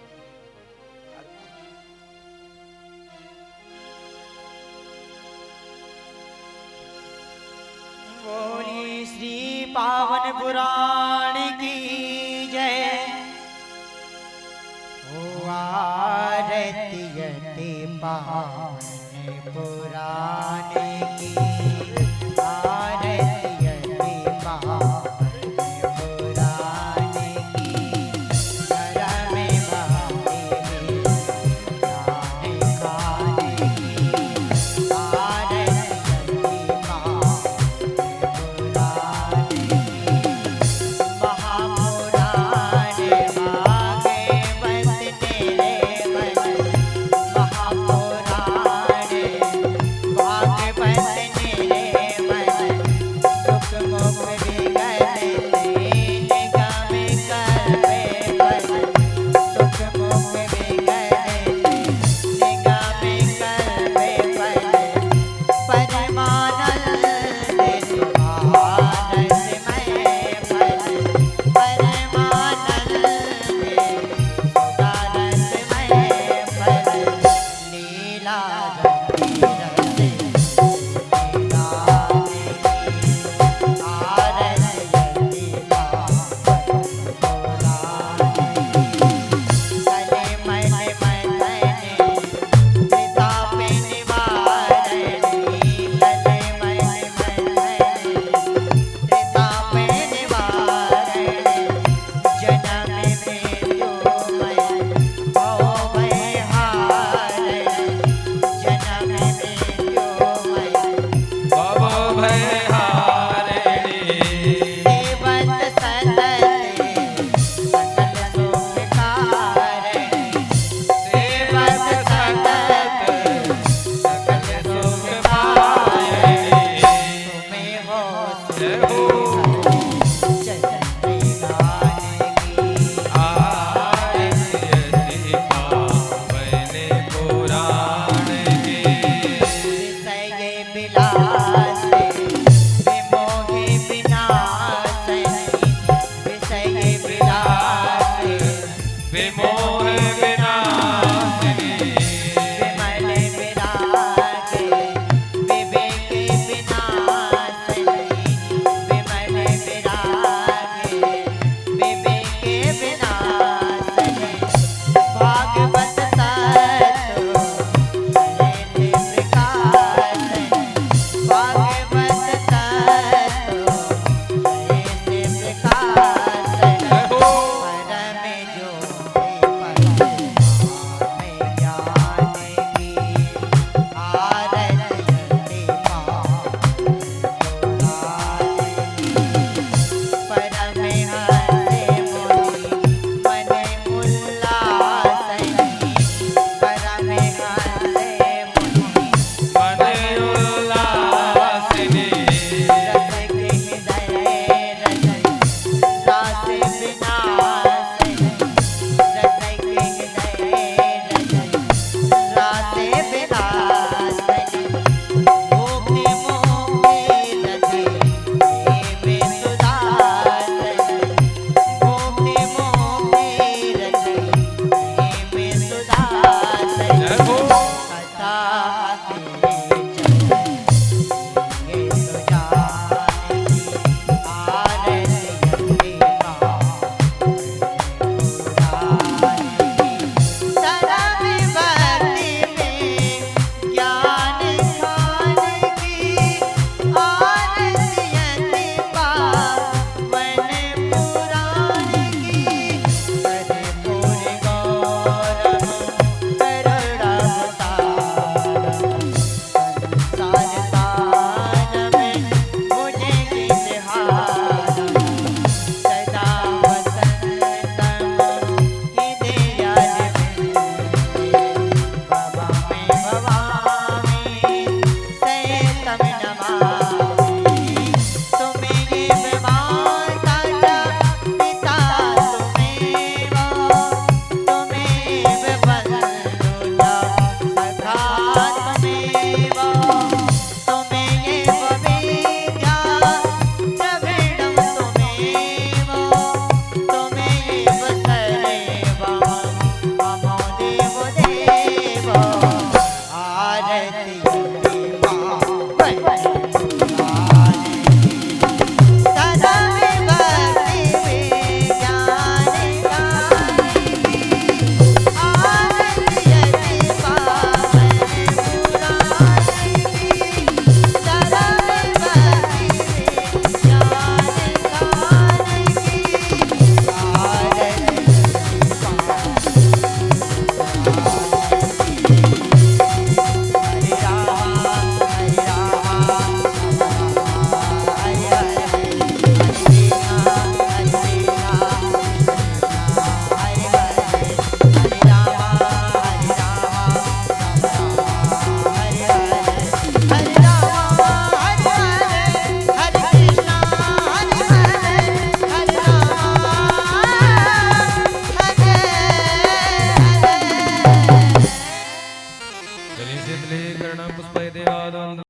बोली श्री पावन पुराण की जय। ओ आरती यति पावन पुराण की, आरती यति पावन पुराण की। धर्म भावे गाने गाने की, आरती यति पावन पुराण की। महापुराण भागवत तेरे मन, महापुराण भागवत जली शीतलीकरण पुष्पै देवादवन्द